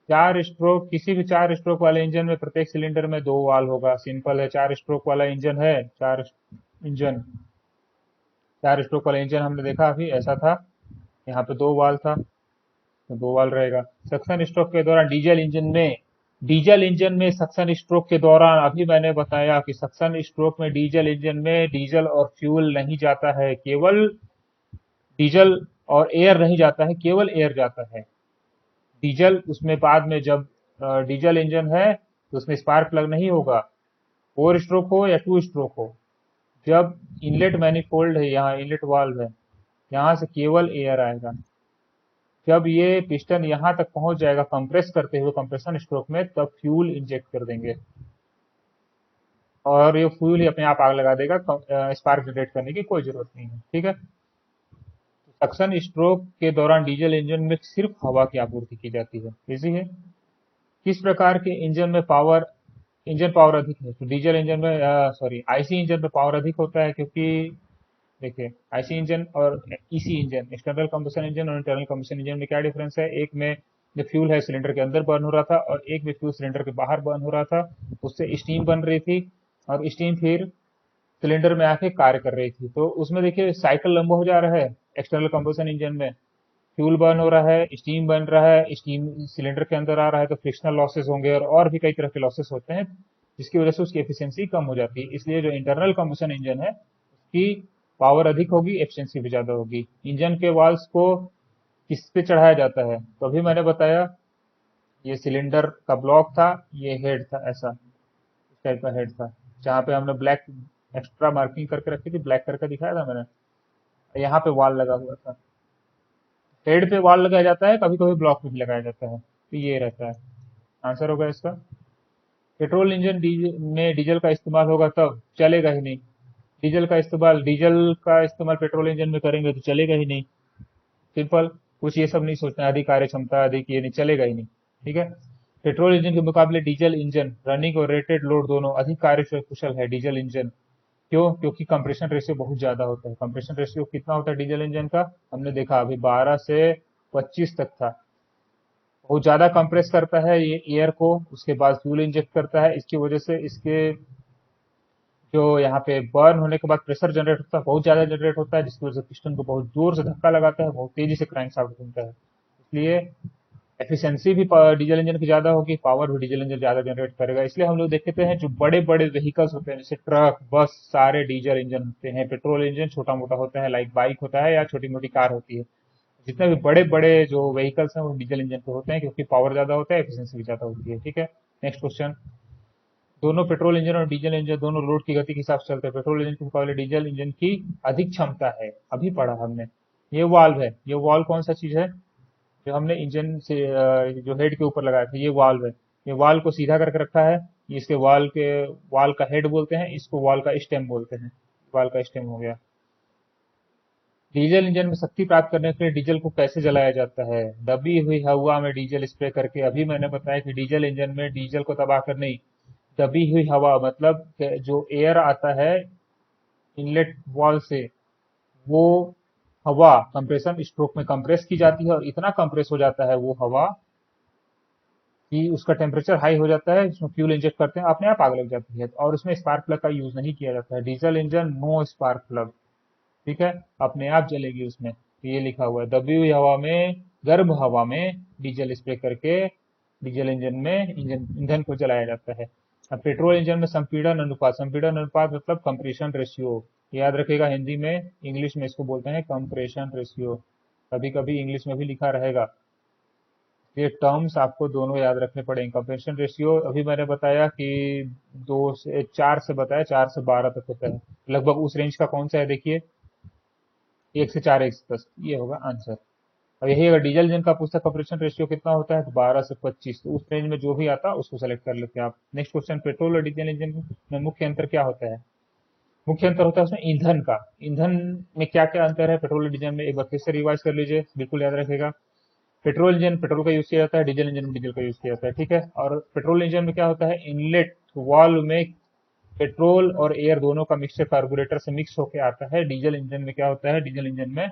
4 स्ट्रोक, किसी भी 4 स्ट्रोक वाले इंजन में प्रत्येक सिलेंडर में 2 वाल्व होगा। सिंपल है। 4 स्ट्रोक वाला इंजन है, इंजन 4 स्ट्रोक वाला इंजन हमने देखा अभी ऐसा था। यहाँ पे 2 वाल्व था तो 2 वाल्व रहेगा। सक्शन स्ट्रोक के दौरान डीजल इंजन में सक्शन स्ट्रोक के दौरान अभी मैंने बताया कि सक्शन स्ट्रोक में डीजल इंजन में डीजल और फ्यूल नहीं जाता है, केवल डीजल और एयर नहीं जाता है, केवल एयर जाता है। डीजल उसमें बाद में जब डीजल इंजन है तो उसमें स्पार्क प्लग नहीं होगा, 4 स्ट्रोक हो या 2 स्ट्रोक हो। जब इनलेट मैनिफोल्ड है, यहाँ इनलेट वाल्व है, यहाँ से केवल एयर आएगा। जब ये पिस्टन यहाँ तक पहुंच जाएगा कंप्रेस करते हुए कंप्रेशन स्ट्रोक में, तब फ्यूल इंजेक्ट कर देंगे और ये फ्यूल ही अपने आप आग लगा देगा। स्पार्क जनरेट करने की कोई जरूरत नहीं है, ठीक है। सक्शन स्ट्रोक के दौरान डीजल इंजन में सिर्फ हवा की आपूर्ति की जाती है। इजी है। किस प्रकार के इंजन में इंजन पावर अधिक है? तो डीजल इंजन में सॉरी आईसी इंजन में पावर अधिक होता है, क्योंकि देखिए आईसी इंजन और EC engine, external combustion engine और इंटरनल कंबशन इंजन में क्या डिफरेंस है? एक में जो फ्यूल है सिलेंडर के अंदर बर्न हो रहा था और एक में फ्यूल सिलेंडर के बाहर बर्न हो रहा था, उससे स्टीम बन रही थी और स्टीम फिर सिलेंडर में आके कार्य कर रही थी। तो उसमें देखिए साइकिल लंबा हो जा रहा है। एक्सटर्नल कंबशन इंजन में फ्यूल बर्न हो रहा है, स्टीम बन रहा है, स्टीम सिलेंडर के अंदर आ रहा है, तो फ्रिक्शनल लॉसेस होंगे और भी कई तरह के लॉसेस होते हैं, जिसकी वजह से उसकी एफिशिएंसी कम हो जाती है। इसलिए जो इंटरनल कंबशन इंजन है उसकी पावर अधिक होगी, एफिशिएंसी भी ज्यादा होगी। इंजन के वाल्व्स को किस पे चढ़ाया जाता है? तो अभी मैंने बताया, ये सिलेंडर का ब्लॉक था, ये हेड था, ऐसा इस टाइप का हेड था, जहाँ पे हमने ब्लैक एक्स्ट्रा मार्किंग करके रखी थी, ब्लैक करके दिखाया था मैंने। यहाँ पे वाल लगा हुआ था। हेड पे वाल लगाया जाता है, कभी कभी ब्लॉक पे भी लगाया जाता है, तो ये रहता है। आंसर होगा इसका। पेट्रोल इंजन में डीजल का इस्तेमाल होगा तब चलेगा ही नहीं। डीजल का इस्तेमाल पेट्रोल इंजन में करेंगे तो चलेगा ही नहीं। सिंपल। कुछ ये सब नहीं सोचना है, अधिक कार्य क्षमता, अधिक ये नहीं, चलेगा ही नहीं। ठीक है। पेट्रोल इंजन के मुकाबले डीजल इंजन रनिंग और रेटेड लोड दोनों अधिक कार्य कुशल है डीजल इंजन। क्यों? क्योंकि कंप्रेशन रेशियो बहुत ज्यादा होता है। कंप्रेशन रेशियो कितना होता है डीजल इंजन का? हमने देखा अभी 12 से 25 तक था। बहुत ज्यादा कंप्रेस करता है ये एयर को, उसके बाद फ्यूल इंजेक्ट करता है। इसकी वजह से इसके जो यहाँ पे बर्न होने के बाद प्रेशर जनरेट होता है, बहुत ज्यादा जनरेट होता है, जिसकी वजह से पिस्टन को बहुत जोर से धक्का लगाता है, बहुत तेजी से क्रैंक शाफ्ट घूमता है। इसलिए एफिशिएंसी भी डीजल इंजन की ज्यादा होगी, पावर भी डीजल इंजन ज्यादा जनरेट करेगा। इसलिए हम लोग देखते हैं जो बड़े बड़े व्हीकल्स होते हैं, जैसे ट्रक, बस, सारे डीजल इंजन होते हैं। पेट्रोल इंजन छोटा मोटा होता है, लाइक बाइक होता है या छोटी मोटी कार होती है। जितने भी बड़े बड़े जो व्हीकल्स हैं वो डीजल इंजन पे होते हैं, क्योंकि पावर ज्यादा होता है, एफिशिएंसी भी ज्यादा होती है। ठीक है। Next question. दोनों पेट्रोल इंजन और डीजल इंजन दोनों लोड की गति के हिसाब से चलते हैं। पेट्रोल इंजन के मुकाबले डीजल इंजन की अधिक क्षमता है, अभी पढ़ा हमने। ये वाल्व है, ये वाल्व कौन सा चीज है जो हमने इंजन से जो हेड के ऊपर लगाया था? ये वाल्व है। ये वाल्व को सीधा करके रखा है। ये इसके वाल का हेड बोलते हैं, इसको वाल का स्टेम बोलते हैं। वाल का स्टेम हो गया। डीजल इंजन में शक्ति प्राप्त करने के लिए डीजल को कैसे जलाया जाता है? दबी हुई हवा में डीजल स्प्रे करके। अभी मैंने बताया कि डीजल इंजन में डीजल को दबा कर नहीं, दबी हुई हवा मतलब जो एयर आता है इनलेट वाल्व से, वो हवा कंप्रेशन स्ट्रोक में कंप्रेस की जाती है और इतना कंप्रेस हो जाता है वो हवा कि उसका टेम्परेचर हाई हो जाता है, जिसमें फ्यूल इंजेक्ट करते हैं, अपने आप आग लग जाती है। और उसमें स्पार्क प्लग का यूज नहीं किया जाता है। Diesel engine no spark plug. ठीक है। अपने आप जलेगी उसमें, तो ये लिखा हुआ है दबी हुई हवा में, गर्म हवा में डीजल स्प्रे करके डीजल इंजन में ईंधन को जलाया जाता है। अब पेट्रोल इंजन में संपीड़न अनुपात मतलब कंप्रेशन रेशियो। याद रखिएगा, हिंदी में, इंग्लिश में इसको बोलते हैं कंप्रेशन रेशियो। कभी कभी इंग्लिश में भी लिखा रहेगा। ये टर्म्स आपको दोनों याद रखने पड़ेंगे। कंप्रेशन रेशियो अभी मैंने बताया कि 4 से बताया, 4 से 12 तक होता है। लगभग उस रेंज का कौन सा है देखिए, 1 से 4, 1 से 10, ये होगा आंसर। अब यही अगर डीजल इंजन का पूछता कंप्रेशन रेशियो कितना होता है, तो 12 से 25, तो उस रेंज में जो भी आता उसको सेलेक्ट कर लेते हैं आप। Next question. पेट्रोल और डीजल इंजन में मुख्य अंतर क्या होता है? मुख्य अंतर होता है उसमें ईंधन का। ईंधन में क्या क्या अंतर है पेट्रोल और डीजल में, एक बार फिर से रिवाइज कर लीजिए, बिल्कुल याद रखेगा। पेट्रोल इंजन पेट्रोल का यूज किया जाता है, डीजल इंजन में डीजल का यूज किया जाता है। ठीक है। और पेट्रोल इंजन में क्या होता है, इनलेट वाल्व में पेट्रोल और एयर दोनों का मिक्सचर कार्बोरेटर से मिक्स होकर आता है। डीजल इंजन में क्या होता है, डीजल इंजन में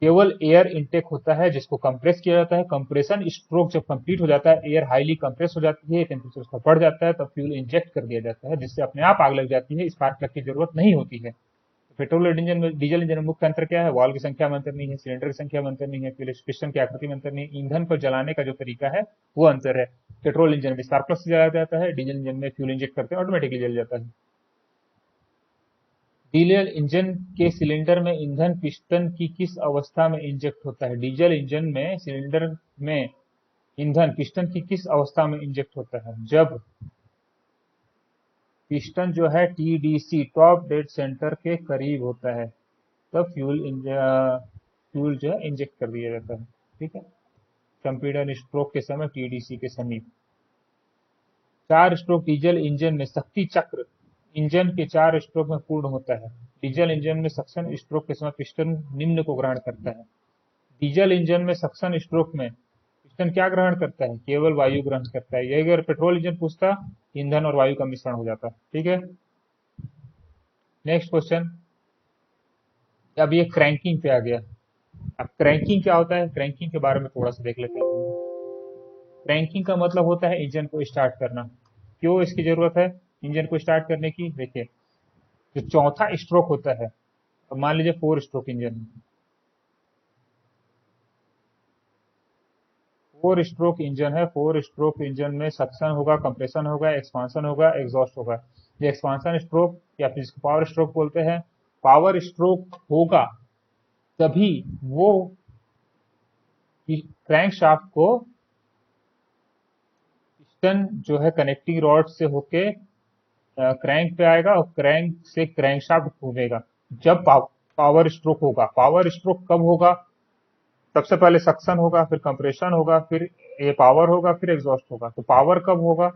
केवल एयर इनटेक होता है, जिसको कंप्रेस किया जाता है। कंप्रेशन स्ट्रोक जब कंप्लीट हो जाता है, एयर हाईली कंप्रेस हो जाती है, टेम्परेचर उसका बढ़ जाता है, तब फ्यूल इंजेक्ट कर दिया जाता है, जिससे अपने आप आग लग जाती है, स्पार्क प्लग की जरूरत नहीं होती है। पेट्रोल और डीजल इंजन में मुख्य अंतर क्या है? वाल्व की संख्या में अंतर नहीं है, सिलेंडर की संख्या में अंतर नहीं है, पिस्टन की आकृति में अंतर नहीं है, ईंधन को जलाने का जो तरीका है वो अंतर है। पेट्रोल इंजन में स्पार्क प्लग से जलाया जाता है, डीजल इंजन में फ्यूल इंजेक्ट करते हैं, ऑटोमेटिकली जल जाता है। डीजल इंजन के सिलेंडर में ईंधन पिस्टन की किस अवस्था में इंजेक्ट होता है? डीजल इंजन में सिलेंडर में ईंधन पिस्टन की किस अवस्था में इंजेक्ट होता है? जब पिस्टन जो है टीडीसी टॉप डेड सेंटर के करीब होता है तब फ्यूल जो है इंजेक्ट कर दिया जाता है। ठीक है, संपीड़न स्ट्रोक के समय टीडीसी के समीप। 4 स्ट्रोक डीजल इंजन में शक्ति चक्र इंजन के 4 स्ट्रोक में पूर्ण होता है। डीजल इंजन में सक्शन स्ट्रोक के समय पिस्टन निम्न को ग्रहण करता है। डीजल इंजन में सक्शन स्ट्रोक में पिस्टन क्या ग्रहण करता है? केवल वायु ग्रहण करता है। ये अगर पेट्रोल इंजन पूछता, ईंधन और वायु का मिश्रण हो जाता। ठीक है, नेक्स्ट क्वेश्चन। अब ये क्रैंकिंग पे आ गया। अब क्रैंकिंग क्या होता है, क्रैंकिंग के बारे में थोड़ा सा देख लेते हैं। क्रैंकिंग का मतलब होता है इंजन को स्टार्ट करना। क्यों इसकी जरूरत है इंजन को स्टार्ट करने की? देखिए, जो चौथा स्ट्रोक होता है, अब मान लीजिए 4 स्ट्रोक इंजन है। 4 स्ट्रोक इंजन में सक्शन होगा, कंप्रेशन होगा, एक्सपांशन होगा, एग्जॉस्ट होगा। ये एक्सपांशन स्ट्रोक या फिर जिसको पावर स्ट्रोक बोलते हैं, पावर स्ट्रोक होगा तभी वो क्रैंक शाफ्ट को पिस्टन जो है कनेक्टिंग रॉड से होके क्रैंक पे आएगा और क्रैंक से क्रैंकशाफ्ट घूमेगा। जब पावर स्ट्रोक होगा। पावर स्ट्रोक कब होगा? सबसे पहले सक्शन होगा, फिर कंप्रेशन होगा, फिर ये पावर होगा, फिर एग्जॉस्ट होगा। तो पावर कब होगा?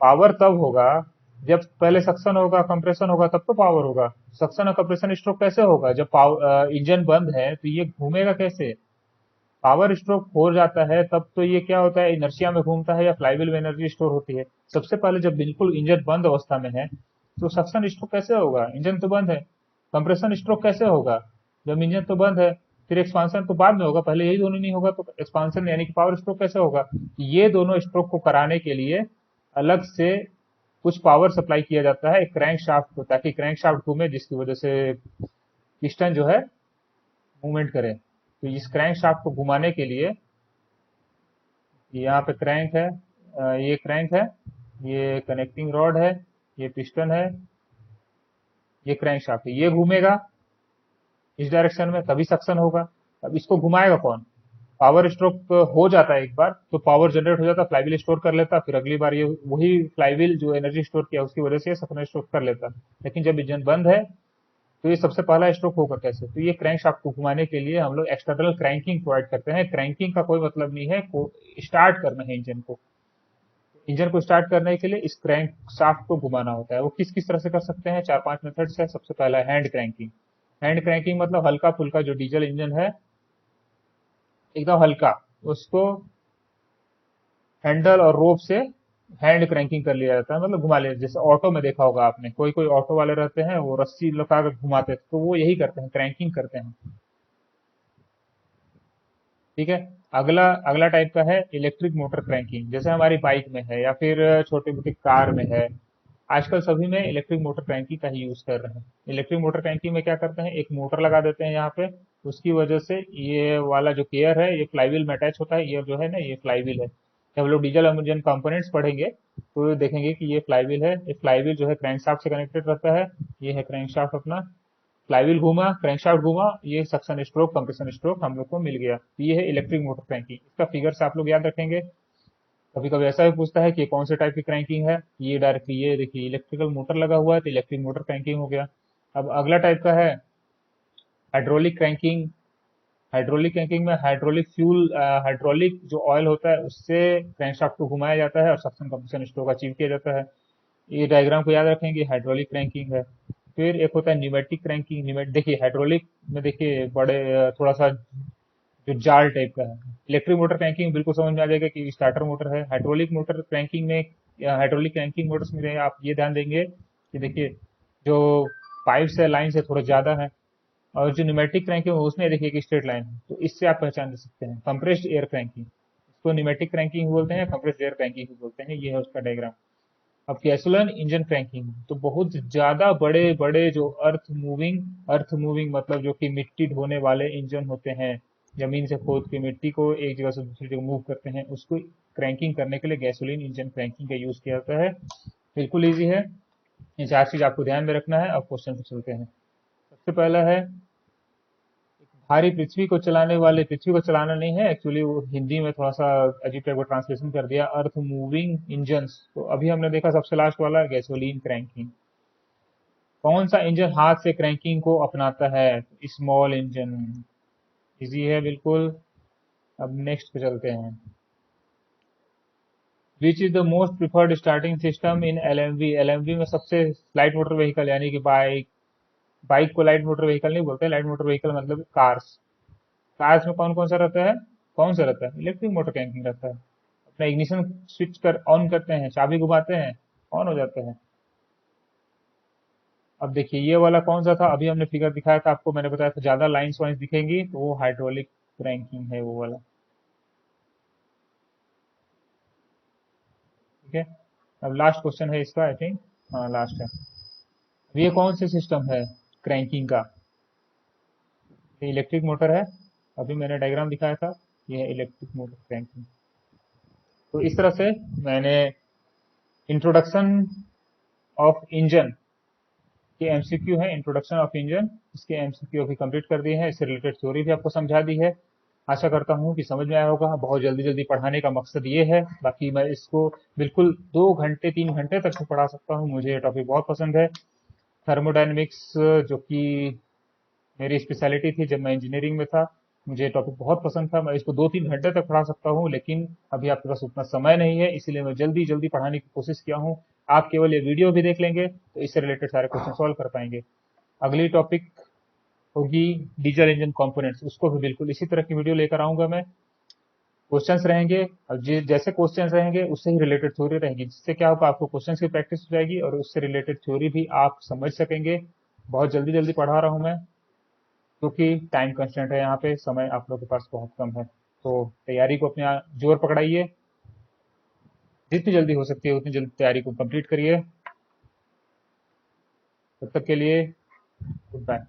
पावर तब होगा जब पहले सक्शन होगा, कंप्रेशन होगा, तब तो पावर होगा। सक्शन और कंप्रेशन स्ट्रोक कैसे होगा? जब इंजन बंद है तो ये घूमेगा कैसे? पावर स्ट्रोक हो जाता है तब तो ये क्या होता है, इनर्शिया में घूमता है या फ्लाईव्हील में एनर्जी स्टोर होती है। सबसे पहले जब बिल्कुल इंजन बंद अवस्था में है तो सक्शन स्ट्रोक कैसे होगा? इंजन तो बंद है। कंप्रेशन स्ट्रोक कैसे होगा? जब इंजन तो बंद है। फिर एक्सपांशन तो बाद में होगा, पहले यही दोनों नहीं होगा तो एक्सपांशन यानी कि पावर स्ट्रोक कैसे होगा? ये दोनों स्ट्रोक को कराने के लिए अलग से कुछ पावर सप्लाई किया जाता है क्रैंक शाफ्ट को, ताकि क्रैंक शाफ्ट घूमे, जिसकी वजह से पिस्टन जो है मूवमेंट करे। तो इस क्रैंक शाफ्ट को घुमाने के लिए यहाँ पे क्रैंक है, ये क्रैंक है, ये कनेक्टिंग रॉड है, ये पिस्टन है, ये क्रैंक शाफ्ट है। ये घूमेगा इस डायरेक्शन में तभी सक्शन होगा। अब इसको घुमाएगा कौन? पावर स्ट्रोक हो जाता है एक बार तो पावर जनरेट हो जाता है, फ्लाईव्हील स्टोर कर लेता, फिर अगली बार ये वही फ्लाईव्हील जो एनर्जी स्टोर किया उसकी वजह से सक्शन स्टोर कर लेता। लेकिन जब इंजन बंद है तो ये सबसे पहला स्ट्रोक होगा कैसे? तो ये क्रैंक शाफ्ट को घुमाने के लिए हम लोग एक्सटर्नल क्रैंकिंग प्रोवाइड करते हैं। क्रैंकिंग का कोई मतलब नहीं है को स्टार्ट करना है इंजन को। इंजन को स्टार्ट करने के लिए इस क्रैंक शाफ्ट को घुमाना होता है। वो किस किस तरह से कर सकते हैं? 4-5 मेथड से। सबसे पहला है हैंड क्रैंकिंग। हैंड क्रैंकिंग मतलब हल्का फुल्का जो डीजल इंजन है एकदम हल्का, उसको हैंडल और रोप से हैंड क्रैंकिंग कर लिया जाता है, मतलब घुमा लिया। जैसे ऑटो में देखा होगा आपने, कोई कोई ऑटो वाले रहते हैं वो रस्सी लगा कर घुमाते हैं, तो वो यही करते हैं, क्रैंकिंग करते हैं। ठीक है, अगला अगला टाइप का है इलेक्ट्रिक मोटर क्रैंकिंग। जैसे हमारी बाइक में है या फिर छोटी मोटी कार में है, आजकल सभी में इलेक्ट्रिक मोटर क्रैंकिंग का ही यूज कर रहे हैं। इलेक्ट्रिक मोटर क्रैंकिंग में क्या करते हैं, एक मोटर लगा देते हैं यहाँ पे, उसकी वजह से ये वाला जो गियर है ये फ्लाईव्हील में अटैच होता है। ये जो है ना, ये फ्लाईव्हील है। जब लोग डीजल इंजन कंपोनेंट्स पढ़ेंगे तो देखेंगे कि ये फ्लाईव्हील है। ये फ्लाईव्हील जो है क्रैंकशाफ्ट से कनेक्टेड रहता है। ये है क्रैंकशाफ्ट अपना, फ्लाईव्हील घूमा, क्रैंकशाफ्ट घूमा, ये सक्शन स्ट्रोक कंप्रेशन स्ट्रोक हम लोग को मिल गया। तो ये है इलेक्ट्रिक मोटर क्रैंकिंग। इसका फिगर से आप लोग याद रखेंगे। कभी कभी ऐसा भी पूछता है कि कौन से टाइप की क्रैंकिंग है, ये डायरेक्टली ये देखिए इलेक्ट्रिकल मोटर लगा हुआ है तो इलेक्ट्रिक मोटर क्रैंकिंग हो गया। अब अगला टाइप का है हाइड्रोलिक क्रैंकिंग। हाइड्रोलिक क्रैंकिंग में हाइड्रोलिक जो ऑयल होता है उससे क्रैंकशाफ्ट को घुमाया जाता है और सक्शन कंप्रेशन स्ट्रोक अचीव किया जाता है। ये डायग्राम को याद रखेंगे, हाइड्रोलिक क्रैंकिंग है। फिर एक होता है न्यूमेटिक क्रैंकिंग। न्यूमेटिक देखिए, हाइड्रोलिक में देखिए बड़े थोड़ा सा जो जाल टाइप का है। इलेक्ट्रिक मोटर क्रैंकिंग बिल्कुल समझ में आ जाएगा कि स्टार्टर मोटर है। हाइड्रोलिक मोटर क्रैंकिंग में हाइड्रोलिक क्रैंकिंग मोटर्स में आप ये ध्यान देंगे कि देखिए जो पाइप से लाइन से थोड़ा ज्यादा है, और जो न्यूमेटिक क्रैंकिंग है उसमें देखिए कि स्ट्रेट लाइन है। तो इससे आप पहचान सकते हैं। कंप्रेस्ड एयर क्रैंकिंग, इसको न्यूमेटिक क्रैंकिंग बोलते हैं, कंप्रेस्ड एयर क्रैंकिंग बोलते हैं। ये है उसका डायग्राम। अब गैसोलीन इंजन क्रैंकिंग तो बहुत ज्यादा बड़े बड़े जो अर्थ मूविंग मतलब जो कि मिट्टी ढोने वाले इंजन होते हैं, जमीन से खोद के मिट्टी को एक जगह से दूसरी जगह मूव करते हैं, उसको क्रैंकिंग करने के लिए गैसोलीन इंजन क्रैंकिंग का यूज किया जाता है। बिल्कुल इजी है। ये 4 चीज आपको ध्यान में रखना है। अब क्वेश्चन पे चलते हैं। सबसे पहला है हमारी पृथ्वी को चलाने वाले, पृथ्वी को चलाना नहीं है एक्चुअली, वो हिंदी में थोड़ा सा अजीब टाइप का ट्रांसलेशन कर दिया, अर्थ मूविंग इंजन्स। तो अभी हमने देखा सबसे लास्ट वाला गैसोलीन क्रैंकिंग। कौन सा इंजन हाथ से क्रैंकिंग को अपनाता है? Small engine. इजी है बिल्कुल। अब नेक्स्ट पे चलते हैं। Which is the most preferred starting system in LMV? LMV में सबसे लाइट मोटर व्हीकल यानी कि बाइक, बाइक को लाइट मोटर व्हीकल नहीं बोलते, लाइट मोटर व्हीकल मतलब कार्स। कार्स में कौन कौन सा रहता है? कौन सा रहता है? इलेक्ट्रिक मोटर क्रैंकिंग रहता है। अपना इग्निशन स्विच कर ऑन करते हैं, चाबी घुमाते हैं, ऑन हो जाते हैं। अब देखिए ये वाला कौन सा था, अभी हमने फिगर दिखाया था आपको, मैंने बताया था ज्यादा लाइंस वाइंस दिखेंगी तो वो हाइड्रोलिक क्रैंकिंग है वो वाला। ठीक है। अब लास्ट क्वेश्चन है इसका आई थिंक, हाँ लास्ट है। अब ये कौन सा सिस्टम है क्रैंकिंग का? ये इलेक्ट्रिक मोटर है, अभी मैंने डायग्राम दिखाया था, ये है इलेक्ट्रिक मोटर क्रैंकिंग। तो इस तरह से मैंने इंट्रोडक्शन ऑफ इंजन के एमसीक्यू है, इंट्रोडक्शन ऑफ इंजन, इसके एमसीक्यू अभी कंप्लीट कर दिए हैं, इससे रिलेटेड थ्योरी भी आपको समझा दी है। आशा करता हूँ कि समझ में आया होगा। बहुत जल्दी जल्दी पढ़ाने का मकसद ये है, बाकी मैं इसको बिल्कुल 2 घंटे 3 घंटे तक तो पढ़ा सकता हूँ, मुझे ये टॉपिक बहुत पसंद है। थर्मोडायनेमिक्स जो कि मेरी स्पेशलिटी थी जब मैं इंजीनियरिंग में था, मुझे टॉपिक बहुत पसंद था, मैं इसको 2-3 घंटे तक पढ़ा सकता हूँ, लेकिन अभी आपके पास उतना समय नहीं है, इसीलिए मैं जल्दी जल्दी पढ़ाने की कोशिश किया हूँ। आप केवल ये वीडियो भी देख लेंगे तो इससे रिलेटेड सारे क्वेश्चन सॉल्व कर पाएंगे। अगली टॉपिक होगी डीजल इंजन कंपोनेंट्स, उसको भी बिल्कुल इसी तरह की वीडियो लेकर आऊंगा मैं। क्वेश्चंस रहेंगे और जैसे क्वेश्चंस रहेंगे उससे ही रिलेटेड थ्योरी रहेगी, जिससे क्या होगा, आपको क्वेश्चंस की प्रैक्टिस हो जाएगी और उससे रिलेटेड थ्योरी भी आप समझ सकेंगे। बहुत जल्दी जल्दी पढ़ा रहा हूँ मैं, क्योंकि टाइम कंस्टेंट है, यहाँ पे समय आप लोगों के पास बहुत कम है। तो तैयारी को अपने जोर पकड़ाइए, जितनी जल्दी हो सकती है उतनी जल्दी तैयारी को कंप्लीट करिए। तब तक के लिए गुड बाय।